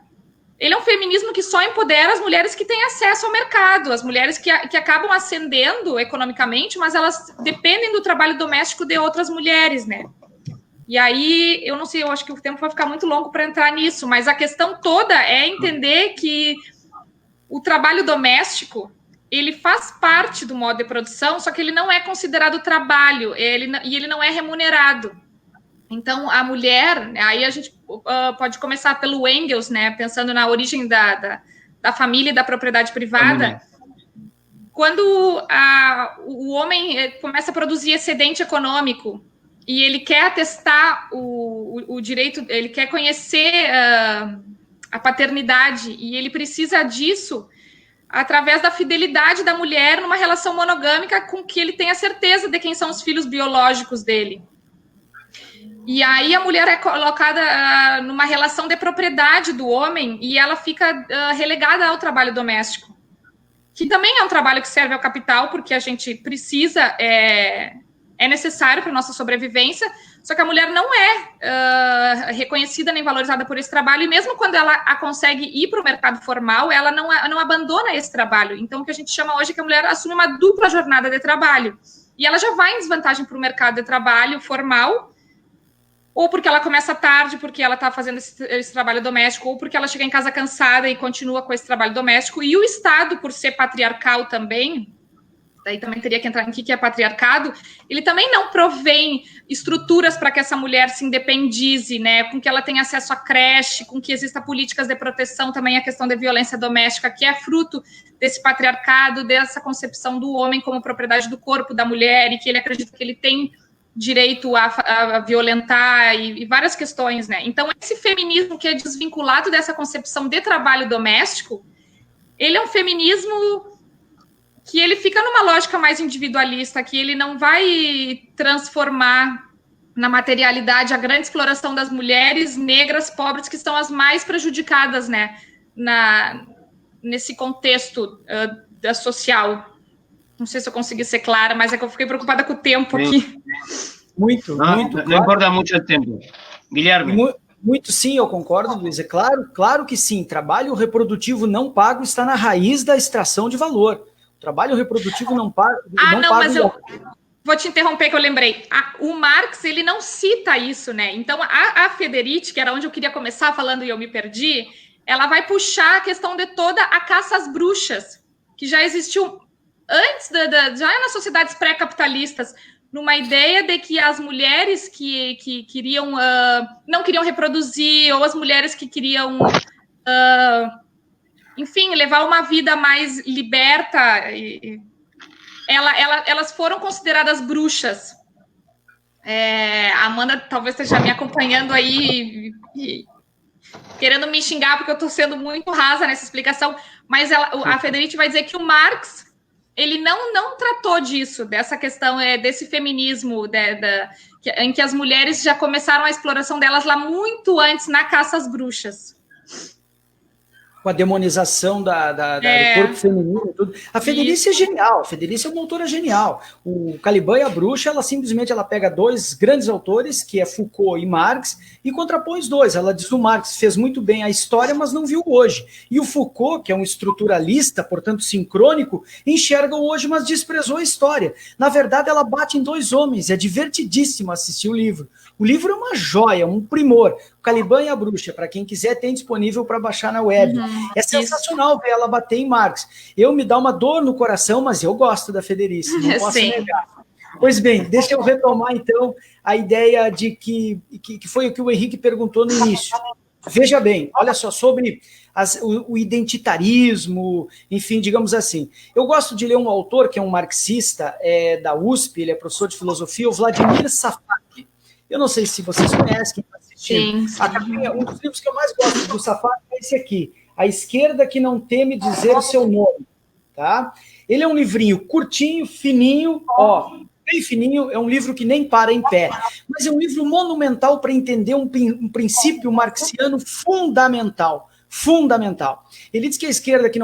S3: ele é um feminismo que só empodera as mulheres que têm acesso ao mercado, as mulheres que acabam ascendendo economicamente, mas elas dependem do trabalho doméstico de outras mulheres, né? E aí, eu não sei, eu acho que o tempo vai ficar muito longo para entrar nisso, mas a questão toda é entender que o trabalho doméstico, ele faz parte do modo de produção, só que ele não é considerado trabalho, e ele não é remunerado. Então, a mulher, aí a gente pode começar pelo Engels, né, pensando na origem da família e da propriedade privada. Quando o homem começa a produzir excedente econômico e ele quer atestar o direito, ele quer conhecer a paternidade e ele precisa disso, através da fidelidade da mulher numa relação monogâmica com que ele tenha certeza de quem são os filhos biológicos dele. E aí a mulher é colocada numa relação de propriedade do homem e ela fica relegada ao trabalho doméstico, que também é um trabalho que serve ao capital, porque a gente precisa, é necessário para a nossa sobrevivência, só que a mulher não é reconhecida nem valorizada por esse trabalho, e mesmo quando ela consegue ir para o mercado formal, ela não abandona esse trabalho. Então, o que a gente chama hoje é que a mulher assume uma dupla jornada de trabalho, e ela já vai em desvantagem para o mercado de trabalho formal, ou porque ela começa tarde, porque ela está fazendo esse trabalho doméstico, ou porque ela chega em casa cansada e continua com esse trabalho doméstico, e o Estado, por ser patriarcal também, daí também teria que entrar em que é patriarcado, ele também não provém estruturas para que essa mulher se independize, né, com que ela tenha acesso à creche, com que exista políticas de proteção, também a questão da violência doméstica, que é fruto desse patriarcado, dessa concepção do homem como propriedade do corpo da mulher, e que ele acredita que ele tem direito a violentar e várias questões, né? Então, esse feminismo que é desvinculado dessa concepção de trabalho doméstico, ele é um feminismo que ele fica numa lógica mais individualista, que ele não vai transformar na materialidade a grande exploração das mulheres negras, pobres, que são as mais prejudicadas, né? Nesse contexto social. Não sei se eu consegui ser clara, mas é que eu fiquei preocupada com o tempo aqui.
S2: Muito.
S1: Não importa muito o tempo. Guilherme.
S2: Muito sim, eu concordo, Luiz. É claro que sim. Trabalho reprodutivo não pago está na raiz da extração de valor. O trabalho reprodutivo não pago.
S3: Mas eu vou te interromper que eu lembrei. O Marx, ele não cita isso, né? Então, a Federici, que era onde eu queria começar falando e eu me perdi, ela vai puxar a questão de toda a caça às bruxas, que já existiu antes, já nas sociedades pré-capitalistas, numa ideia de que as mulheres que queriam, não queriam reproduzir, ou as mulheres que queriam, enfim, levar uma vida mais liberta, elas foram consideradas bruxas. A Amanda talvez esteja me acompanhando aí e querendo me xingar, porque eu estou sendo muito rasa nessa explicação, mas a Federici vai dizer que o Marx ele não tratou disso, dessa questão desse feminismo, em que as mulheres já começaram a exploração delas lá muito antes, na caça às bruxas.
S2: Com a demonização do corpo feminino e tudo. A Federici é genial, a Federici é uma autora genial. O Caliban e a Bruxa, ela simplesmente pega dois grandes autores, que é Foucault e Marx, e contrapõe os dois. Ela diz que o Marx fez muito bem a história, mas não viu hoje. E o Foucault, que é um estruturalista, portanto sincrônico, enxerga o hoje, mas desprezou a história. Na verdade, ela bate em dois homens. É divertidíssimo assistir o livro. O livro é uma joia, um primor. O Caliban e a Bruxa, para quem quiser, tem disponível para baixar na web. É sensacional ver ela bater em Marx. Me dá uma dor no coração, mas eu gosto da Federici, não posso negar. Pois bem, deixa eu retomar, então, a ideia de que foi o que o Henrique perguntou no início. Veja bem, olha só, sobre o identitarismo, enfim, digamos assim. Eu gosto de ler um autor que é um marxista da USP, ele é professor de filosofia, o Vladimir Safak. Eu não sei se vocês conhecem, quem está assistindo. Sim. Um dos livros que eu mais gosto do Safak é esse aqui, A Esquerda que Não Teme Dizer o Seu Nome. Tá? Ele é um livrinho curtinho, fininho, bem fininho, é um livro que nem para em pé, mas é um livro monumental para entender um princípio marxiano fundamental. Ele diz que a esquerda que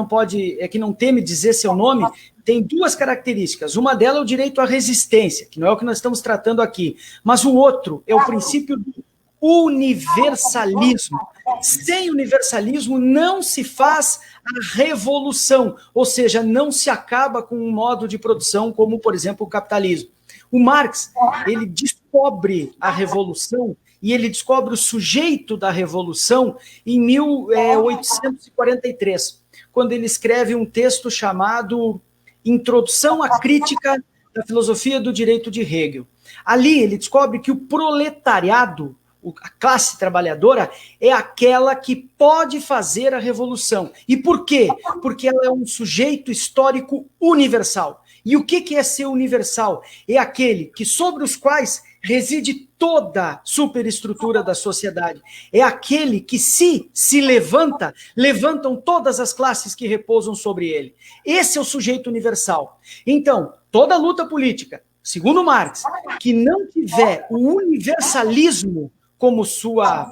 S2: não teme dizer seu nome tem duas características. Uma delas é o direito à resistência, que não é o que nós estamos tratando aqui, mas o outro é o princípio do universalismo. Sem universalismo não se faz a revolução, ou seja, não se acaba com um modo de produção como, por exemplo, o capitalismo. O Marx, ele descobre a revolução e ele descobre o sujeito da revolução em 1843, quando ele escreve um texto chamado Introdução à Crítica da Filosofia do Direito de Hegel. Ali ele descobre que o proletariado, a classe trabalhadora, é aquela que pode fazer a revolução. E por quê? Porque ela é um sujeito histórico universal. E o que é ser universal? É aquele que sobre os quais reside toda a superestrutura da sociedade. É aquele que, se levanta, levantam todas as classes que repousam sobre ele. Esse é o sujeito universal. Então, toda luta política, segundo Marx, que não tiver o universalismo como sua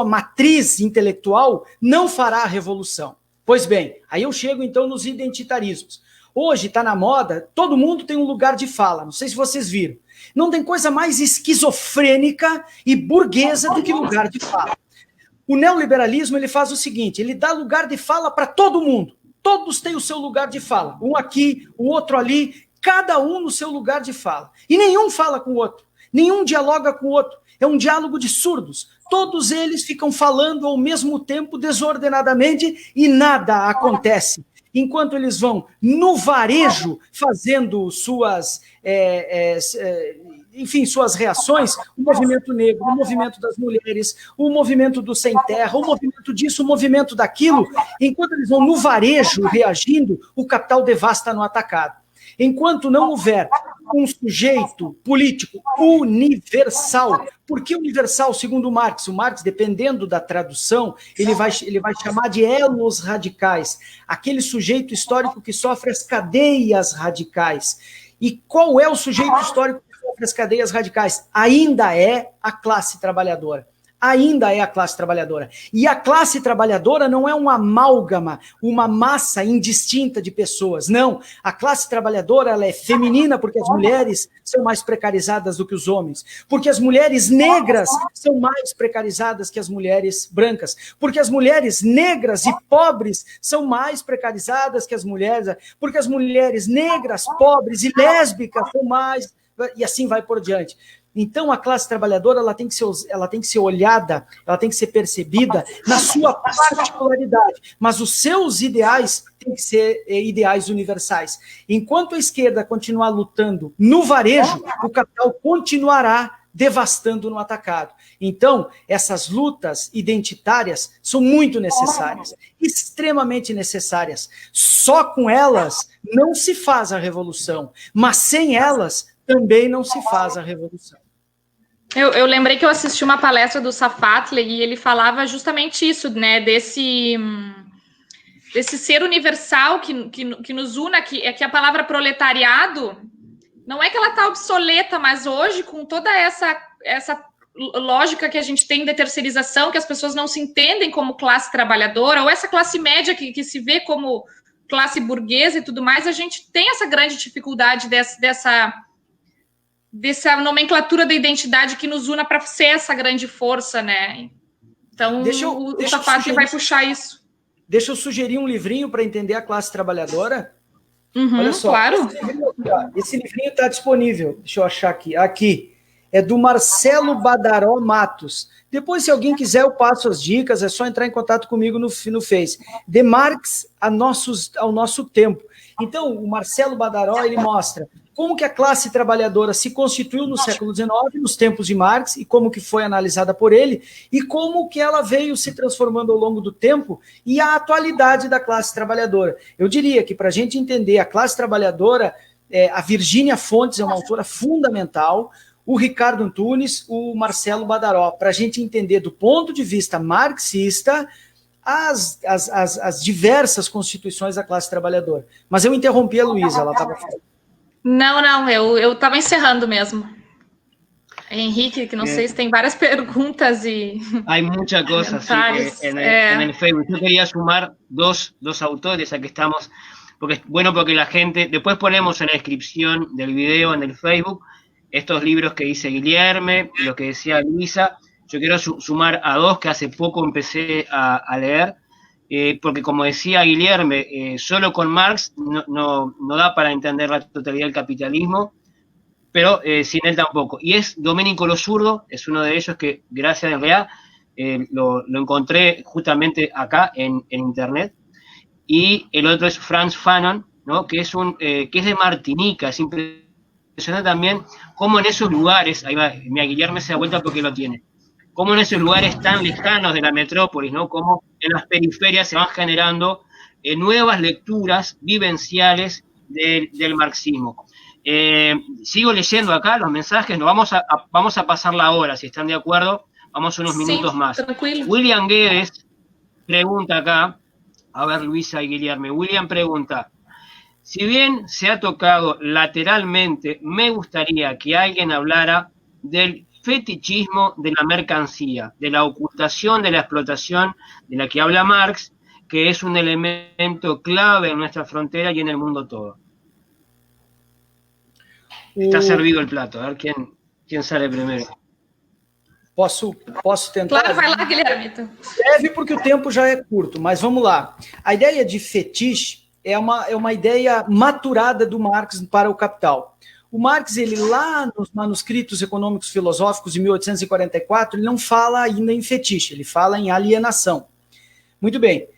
S2: matriz intelectual, não fará a revolução. Pois bem, aí eu chego então nos identitarismos. Hoje está na moda, todo mundo tem um lugar de fala, não sei se vocês viram. Não tem coisa mais esquizofrênica e burguesa do que lugar de fala. O neoliberalismo ele faz o seguinte, ele dá lugar de fala para todo mundo. Todos têm o seu lugar de fala. Um aqui, o outro ali, cada um no seu lugar de fala. E nenhum fala com o outro, nenhum dialoga com o outro. É um diálogo de surdos. Todos eles ficam falando ao mesmo tempo, desordenadamente, e nada acontece. Enquanto eles vão no varejo fazendo suas reações, o movimento negro, o movimento das mulheres, o movimento do sem terra, o movimento disso, o movimento daquilo, enquanto eles vão no varejo reagindo, o capital devasta no atacado. Enquanto não houver um sujeito político universal, por que universal, segundo Marx? O Marx, dependendo da tradução, ele vai chamar de elos radicais, aquele sujeito histórico que sofre as cadeias radicais. E qual é o sujeito histórico que sofre as cadeias radicais? Ainda é a classe trabalhadora. Ainda é a classe trabalhadora. E a classe trabalhadora não é um amálgama, uma massa indistinta de pessoas. Não. A classe trabalhadora ela é feminina porque as mulheres são mais precarizadas do que os homens. Porque as mulheres negras são mais precarizadas que as mulheres brancas. Porque as mulheres negras e pobres são mais precarizadas que as mulheres. Porque as mulheres negras, pobres e lésbicas são mais... E assim vai por diante. Então, a classe trabalhadora ela tem que ser olhada, ela tem que ser percebida na sua particularidade, mas os seus ideais têm que ser ideais universais. Enquanto a esquerda continuar lutando no varejo, o capital continuará devastando no atacado. Então, essas lutas identitárias são muito necessárias, extremamente necessárias. Só com elas não se faz a revolução, mas sem elas também não se faz a revolução.
S3: Eu lembrei que eu assisti uma palestra do Safatli e ele falava justamente isso, né, desse ser universal que nos une, que a palavra proletariado, não é que ela está obsoleta, mas hoje, com toda essa lógica que a gente tem de terceirização, que as pessoas não se entendem como classe trabalhadora, ou essa classe média que se vê como classe burguesa e tudo mais, a gente tem essa grande dificuldade dessa nomenclatura da identidade que nos una para ser essa grande força, né? Então, o Safatli vai puxar isso.
S2: Deixa eu sugerir um livrinho para entender a classe trabalhadora.
S3: Olha só. Claro.
S2: Esse livrinho está disponível. Deixa eu achar aqui. Aqui. É do Marcelo Badaró Matos. Depois, se alguém quiser, eu passo as dicas. É só entrar em contato comigo no Face. De Marx ao nosso tempo. Então, o Marcelo Badaró, ele mostra como que a classe trabalhadora se constituiu no século XIX, nos tempos de Marx, e como que foi analisada por ele, e como que ela veio se transformando ao longo do tempo, e a atualidade da classe trabalhadora. Eu diria que, para a gente entender a classe trabalhadora, a Virgínia Fontes é uma autora fundamental, o Ricardo Antunes, o Marcelo Badaró, para a gente entender do ponto de vista marxista as diversas constituições da classe trabalhadora. Mas eu interrompi a Luísa, ela estava falando.
S3: Não, eu estava encerrando mesmo. Henrique, que no sé si tem varias preguntas y...
S1: Hay muchas cosas en el Facebook. Yo quería sumar dos autores, aquí estamos, porque es bueno porque la gente... Después ponemos en la descripción del video en el Facebook estos libros que dice Guilherme, lo que decía Luisa. Yo quiero sumar a dos que hace poco empecé a leer, porque como decía Guilherme, solo con Marx no da para entender la totalidad del capitalismo, pero sin él tampoco. Y es Domenico Lo Zurdo, es uno de ellos que, gracias a realidad, lo encontré justamente acá en internet. Y el otro es Frantz Fanon, ¿no? que es de Martinica. Es impresionante también cómo en esos lugares, ahí va, mira, Guilherme se da vuelta porque lo tiene, cómo en esos lugares tan lejanos de la metrópolis, ¿no? Cómo en las periferias se van generando nuevas lecturas vivenciales del marxismo. Sigo leyendo acá los mensajes, vamos a pasar la hora, si están de acuerdo, vamos unos minutos más.
S3: Tranquilo.
S1: William Guedes pregunta acá, a ver Luisa y Guillermo, William pregunta, si bien se ha tocado lateralmente, me gustaría que alguien hablara del fetichismo de la mercancía, de la ocultación de la explotación de la que habla Marx, que es un elemento clave en nuestra frontera y en el mundo todo. Está servido el plato, a ver quién sale primero.
S2: Posso tentar?
S3: Claro, vai lá, Guilherme.
S2: Breve, porque o tempo já é curto, mas vamos lá. A ideia de fetiche é uma ideia maturada do Marx para o Capital. O Marx, ele lá nos manuscritos econômicos filosóficos de 1844, ele não fala ainda em fetiche, ele fala em alienação. Muito bem.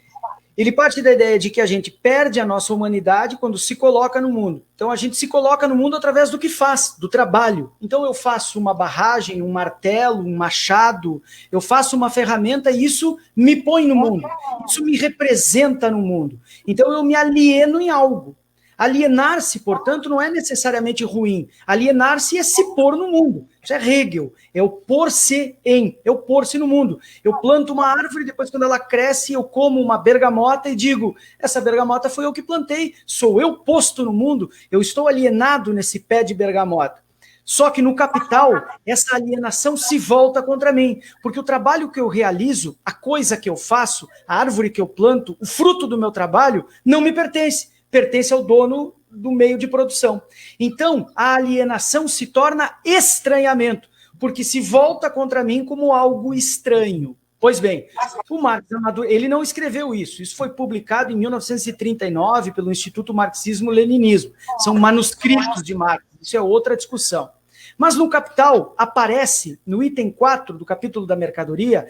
S2: Ele parte da ideia de que a gente perde a nossa humanidade quando se coloca no mundo. Então, a gente se coloca no mundo através do que faz, do trabalho. Então, eu faço uma barragem, um martelo, um machado, eu faço uma ferramenta e isso me põe no mundo. Isso me representa no mundo. Então, eu me alieno em algo. Alienar-se, portanto, não é necessariamente ruim. Alienar-se é se pôr no mundo. Isso é Hegel. É o pôr-se em, é o pôr-se no mundo. Eu planto uma árvore, depois quando ela cresce, eu como uma bergamota e digo, essa bergamota foi eu que plantei, sou eu posto no mundo, eu estou alienado nesse pé de bergamota. Só que no Capital, essa alienação se volta contra mim, porque o trabalho que eu realizo, a coisa que eu faço, a árvore que eu planto, o fruto do meu trabalho, não me pertence. Pertence ao dono do meio de produção. Então, a alienação se torna estranhamento, porque se volta contra mim como algo estranho. Pois bem, o Marx, ele não escreveu isso. Isso foi publicado em 1939 pelo Instituto Marxismo-Leninismo. São manuscritos de Marx. Isso é outra discussão. Mas no Capital aparece, no item 4 do capítulo da mercadoria,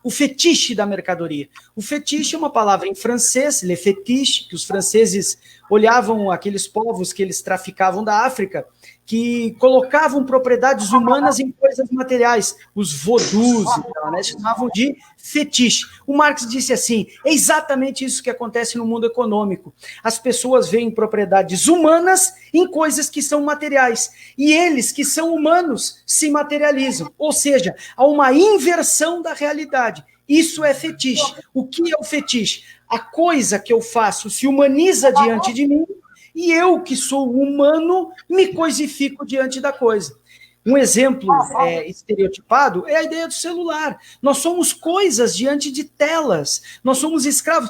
S2: o fetiche da mercadoria. O fetiche é uma palavra em francês, le fétiche, que os franceses olhavam aqueles povos que eles traficavam da África, que colocavam propriedades humanas em coisas materiais, os vodus, né, chamavam de fetiche. O Marx disse assim, é exatamente isso que acontece no mundo econômico. As pessoas veem propriedades humanas em coisas que são materiais, e eles, que são humanos, se materializam. Ou seja, há uma inversão da realidade. Isso é fetiche. O que é o fetiche? A coisa que eu faço se humaniza diante de mim, e eu, que sou humano, me coisifico diante da coisa. Um exemplo estereotipado é a ideia do celular. Nós somos coisas diante de telas. Nós somos escravos.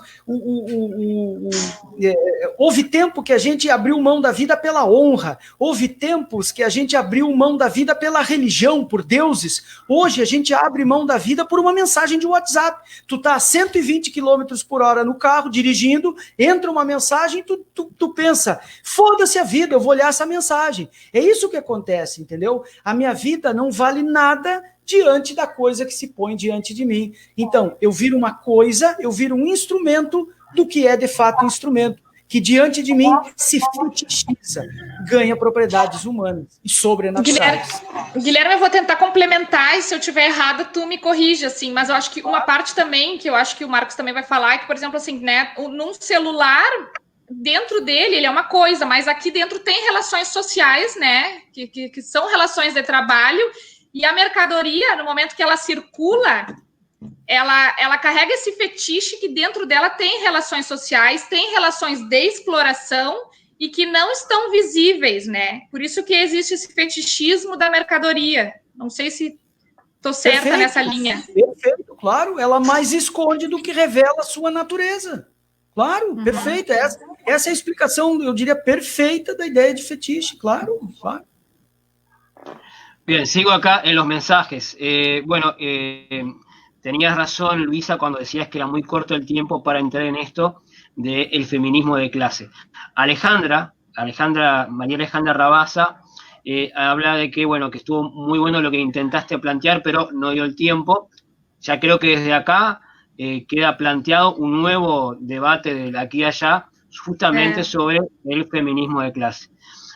S2: Houve tempo que a gente abriu mão da vida pela honra. Houve tempos que a gente abriu mão da vida pela religião, por deuses. Hoje a gente abre mão da vida por uma mensagem de WhatsApp. Tu tá a 120 km por hora no carro, dirigindo, entra uma mensagem, tu pensa, foda-se a vida, eu vou olhar essa mensagem. É isso que acontece, entendeu? A minha vida não vale nada diante da coisa que se põe diante de mim. Então, eu viro uma coisa, eu viro um instrumento do que é de fato instrumento, que diante de mim se fetichiza, ganha propriedades humanas e sobrenaturais.
S3: Guilherme, eu vou tentar complementar, e se eu estiver errada, tu me corrige, assim, mas eu acho que uma parte também, que eu acho que o Marcos também vai falar, é que, por exemplo, assim, né, num celular, dentro dele, ele é uma coisa, mas aqui dentro tem relações sociais, né, que são relações de trabalho, e a mercadoria, no momento que ela circula, ela carrega esse fetiche que dentro dela tem relações sociais, tem relações de exploração e que não estão visíveis, né? Por isso que existe esse fetichismo da mercadoria. Não sei se estou certa nessa linha.
S2: Perfeito, claro. Ela mais esconde do que revela a sua natureza. Claro, perfeito. Essa é a explicação, eu diria, perfeita da ideia de fetiche. Claro, claro.
S1: Bien, sigo acá en los mensajes. Tenías razón, Luisa, cuando decías que era muy corto el tiempo para entrar en esto del feminismo de clase. María Alejandra Rabasa habla de que, bueno, que estuvo muy bueno lo que intentaste plantear, pero no dio el tiempo. Ya creo que desde acá queda planteado un nuevo debate de aquí y allá, justamente sobre el feminismo de clase.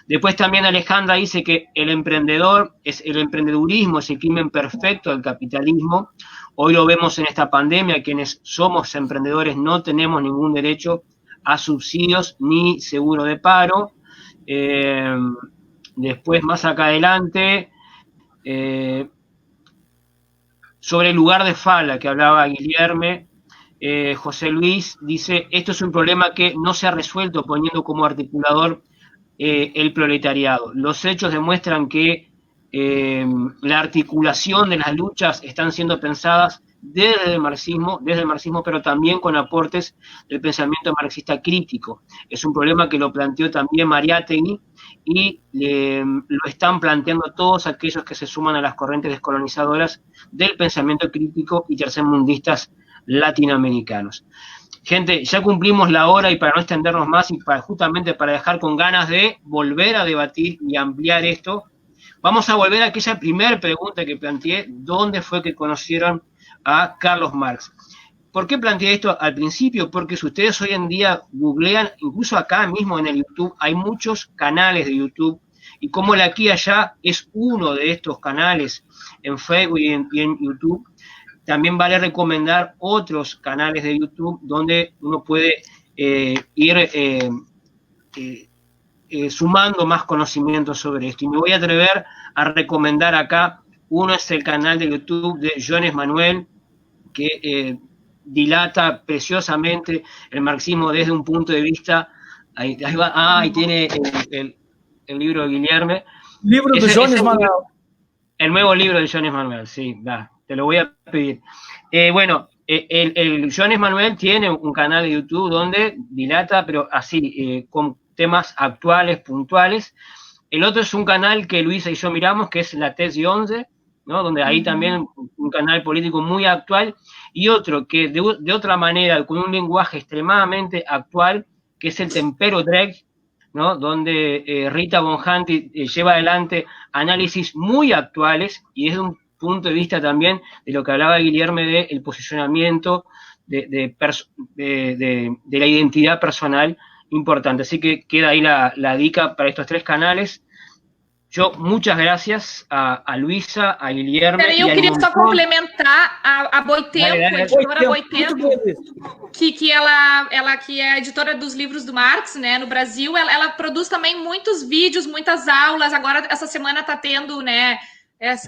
S1: Después también Alejandra dice que el emprendedurismo es el crimen perfecto del capitalismo. Hoy lo vemos en esta pandemia, quienes somos emprendedores no tenemos ningún derecho a subsidios ni seguro de paro. Después, más acá adelante, sobre el lugar de fala que hablaba Guilherme, José Luis dice, esto es un problema que no se ha resuelto poniendo como articulador el proletariado. Los hechos demuestran que la articulación de las luchas están siendo pensadas desde el marxismo, pero también con aportes del pensamiento marxista crítico. Es un problema que lo planteó también Mariátegui y lo están planteando todos aquellos que se suman a las corrientes descolonizadoras del pensamiento crítico y tercermundistas latinoamericanos. Gente, ya cumplimos la hora y para no extendernos más y justamente para dejar con ganas de volver a debatir y ampliar esto, vamos a volver a aquella primera pregunta que planteé, ¿dónde fue que conocieron a Carlos Marx? ¿Por qué planteé esto al principio? Porque si ustedes hoy en día googlean, incluso acá mismo en el YouTube, hay muchos canales de YouTube, y como el Aquí y Allá es uno de estos canales en Facebook y en YouTube, también vale recomendar otros canales de YouTube donde uno puede ir sumando más conocimientos sobre esto. Y me voy a atrever a recomendar acá, uno es el canal de YouTube de Jones Manuel, que dilata preciosamente el marxismo desde un punto de vista, ahí va, ahí tiene el libro de Guilherme.
S2: Libro de Jones Manuel.
S1: El nuevo libro de Jones Manuel, sí, va, te lo voy a pedir. Bueno, el Jones Manuel tiene un canal de YouTube donde dilata, pero así, con temas actuales, puntuales. El otro es un canal que Luisa y yo miramos, que es la Tesi 11, ¿no? Donde ahí también un canal político muy actual, y otro que de otra manera, con un lenguaje extremadamente actual, que es el Tempero Dreg, ¿no? Donde Rita Bonhanti lleva adelante análisis muy actuales y desde un punto de vista también de lo que hablaba Guilherme del posicionamiento de la identidad personal importante. Así que queda ahí la dica para estos tres canales. Yo, muchas gracias a Luisa, a Guilherme.
S3: Peraí, eu queria só complementar a Boitempo, a editora Boitempo, que ela que é a editora dos livros do Marx, né, no Brasil, ela produz também muitos vídeos, muitas aulas. Agora, essa semana está tendo, né,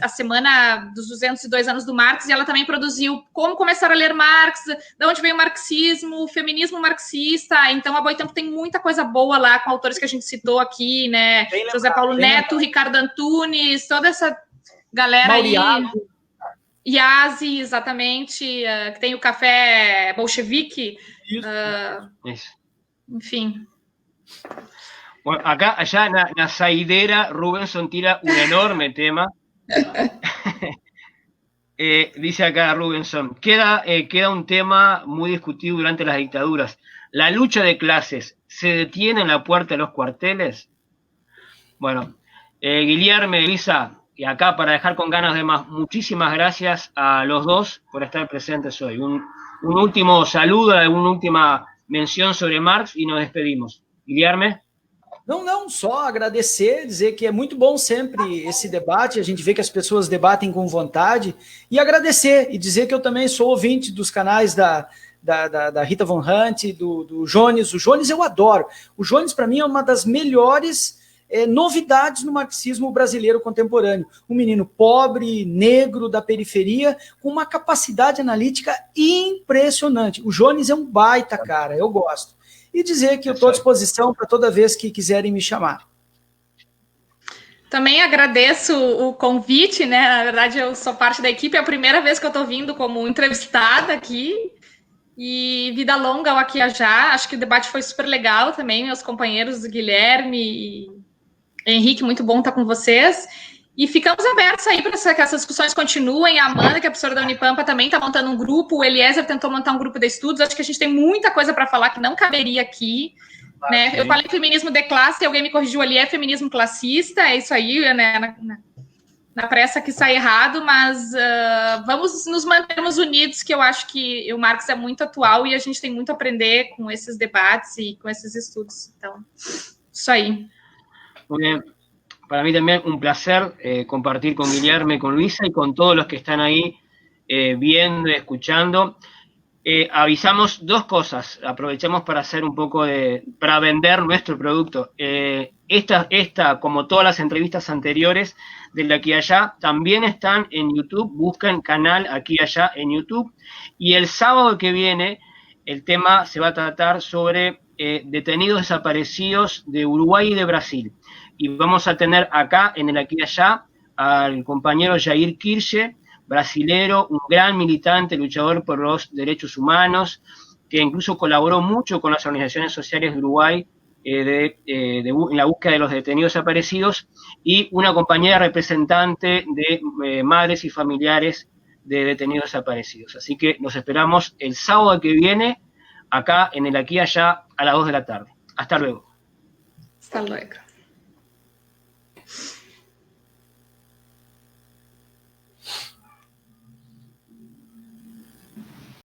S3: a semana dos 202 anos do Marx, e ela também produziu como começar a ler Marx, de onde veio o marxismo, o feminismo marxista. Então a Boitempo tem muita coisa boa lá, com autores que a gente citou aqui, né? José Paulo Neto, Ricardo Antunes, toda essa galera aí. Yazzi, exatamente, que tem o café bolchevique. Enfim.
S1: Bueno, acá, allá na saideira, Rubenson tira un enorme tema. Dice acá Rubenson, queda un tema muy discutido durante las dictaduras. ¿La lucha de clases se detiene en la puerta de los cuarteles? Bueno, Guilherme, Elisa, y acá para dejar con ganas de más, muchísimas gracias a los dos por estar presentes hoy. Un último saludo, una última menção sobre Marx e nos despedimos. Guilherme?
S2: Não, só agradecer, dizer que é muito bom sempre esse debate, a gente vê que as pessoas debatem com vontade, e agradecer, e dizer que eu também sou ouvinte dos canais da Rita Von Hunt, do Jones. O Jones eu adoro. O Jones, para mim, é uma das melhores novidades no marxismo brasileiro contemporâneo. Um menino pobre, negro, da periferia, com uma capacidade analítica impressionante. O Jones é um baita cara, eu gosto. E dizer que eu estou à disposição para toda vez que quiserem me chamar.
S3: Também agradeço o convite, né? Na verdade, eu sou parte da equipe, é a primeira vez que eu estou vindo como entrevistada aqui. E vida longa ao Aqui e Já. Acho que o debate foi super legal também, meus companheiros Guilherme e Henrique, muito bom estar com vocês. E ficamos abertos aí para que essas discussões continuem. A Amanda, que é professora da Unipampa, também está montando um grupo. O Eliezer tentou montar um grupo de estudos. Acho que a gente tem muita coisa para falar que não caberia aqui. Né? Eu falei feminismo de classe, alguém me corrigiu ali, é feminismo classista. É isso aí, né? Na pressa que sai errado, mas vamos nos mantermos unidos, que eu acho que o Marx é muito atual e a gente tem muito a aprender com esses debates e com esses estudos. Então, isso aí.
S1: Muy bien. Para mí también un placer compartir con Guilherme, con Luisa y con todos los que están ahí viendo y escuchando. Avisamos dos cosas, aprovechamos para hacer un poco para vender nuestro producto. esta, como todas las entrevistas anteriores del Aquí y Allá, también están en YouTube. Busquen canal Aquí y Allá en YouTube. Y el sábado que viene, el tema se va a tratar sobre detenidos desaparecidos de Uruguay y de Brasil. Y vamos a tener acá, en el Aquí y Allá, al compañero Jair Kirche, brasilero, un gran militante, luchador por los derechos humanos, que incluso colaboró mucho con las organizaciones sociales de Uruguay en la búsqueda de los detenidos desaparecidos, y una compañera representante de madres y familiares de detenidos desaparecidos. Así que nos esperamos el sábado que viene, acá en el Aquí y Allá, a las 2 de la tarde. Hasta luego.
S3: Hasta luego.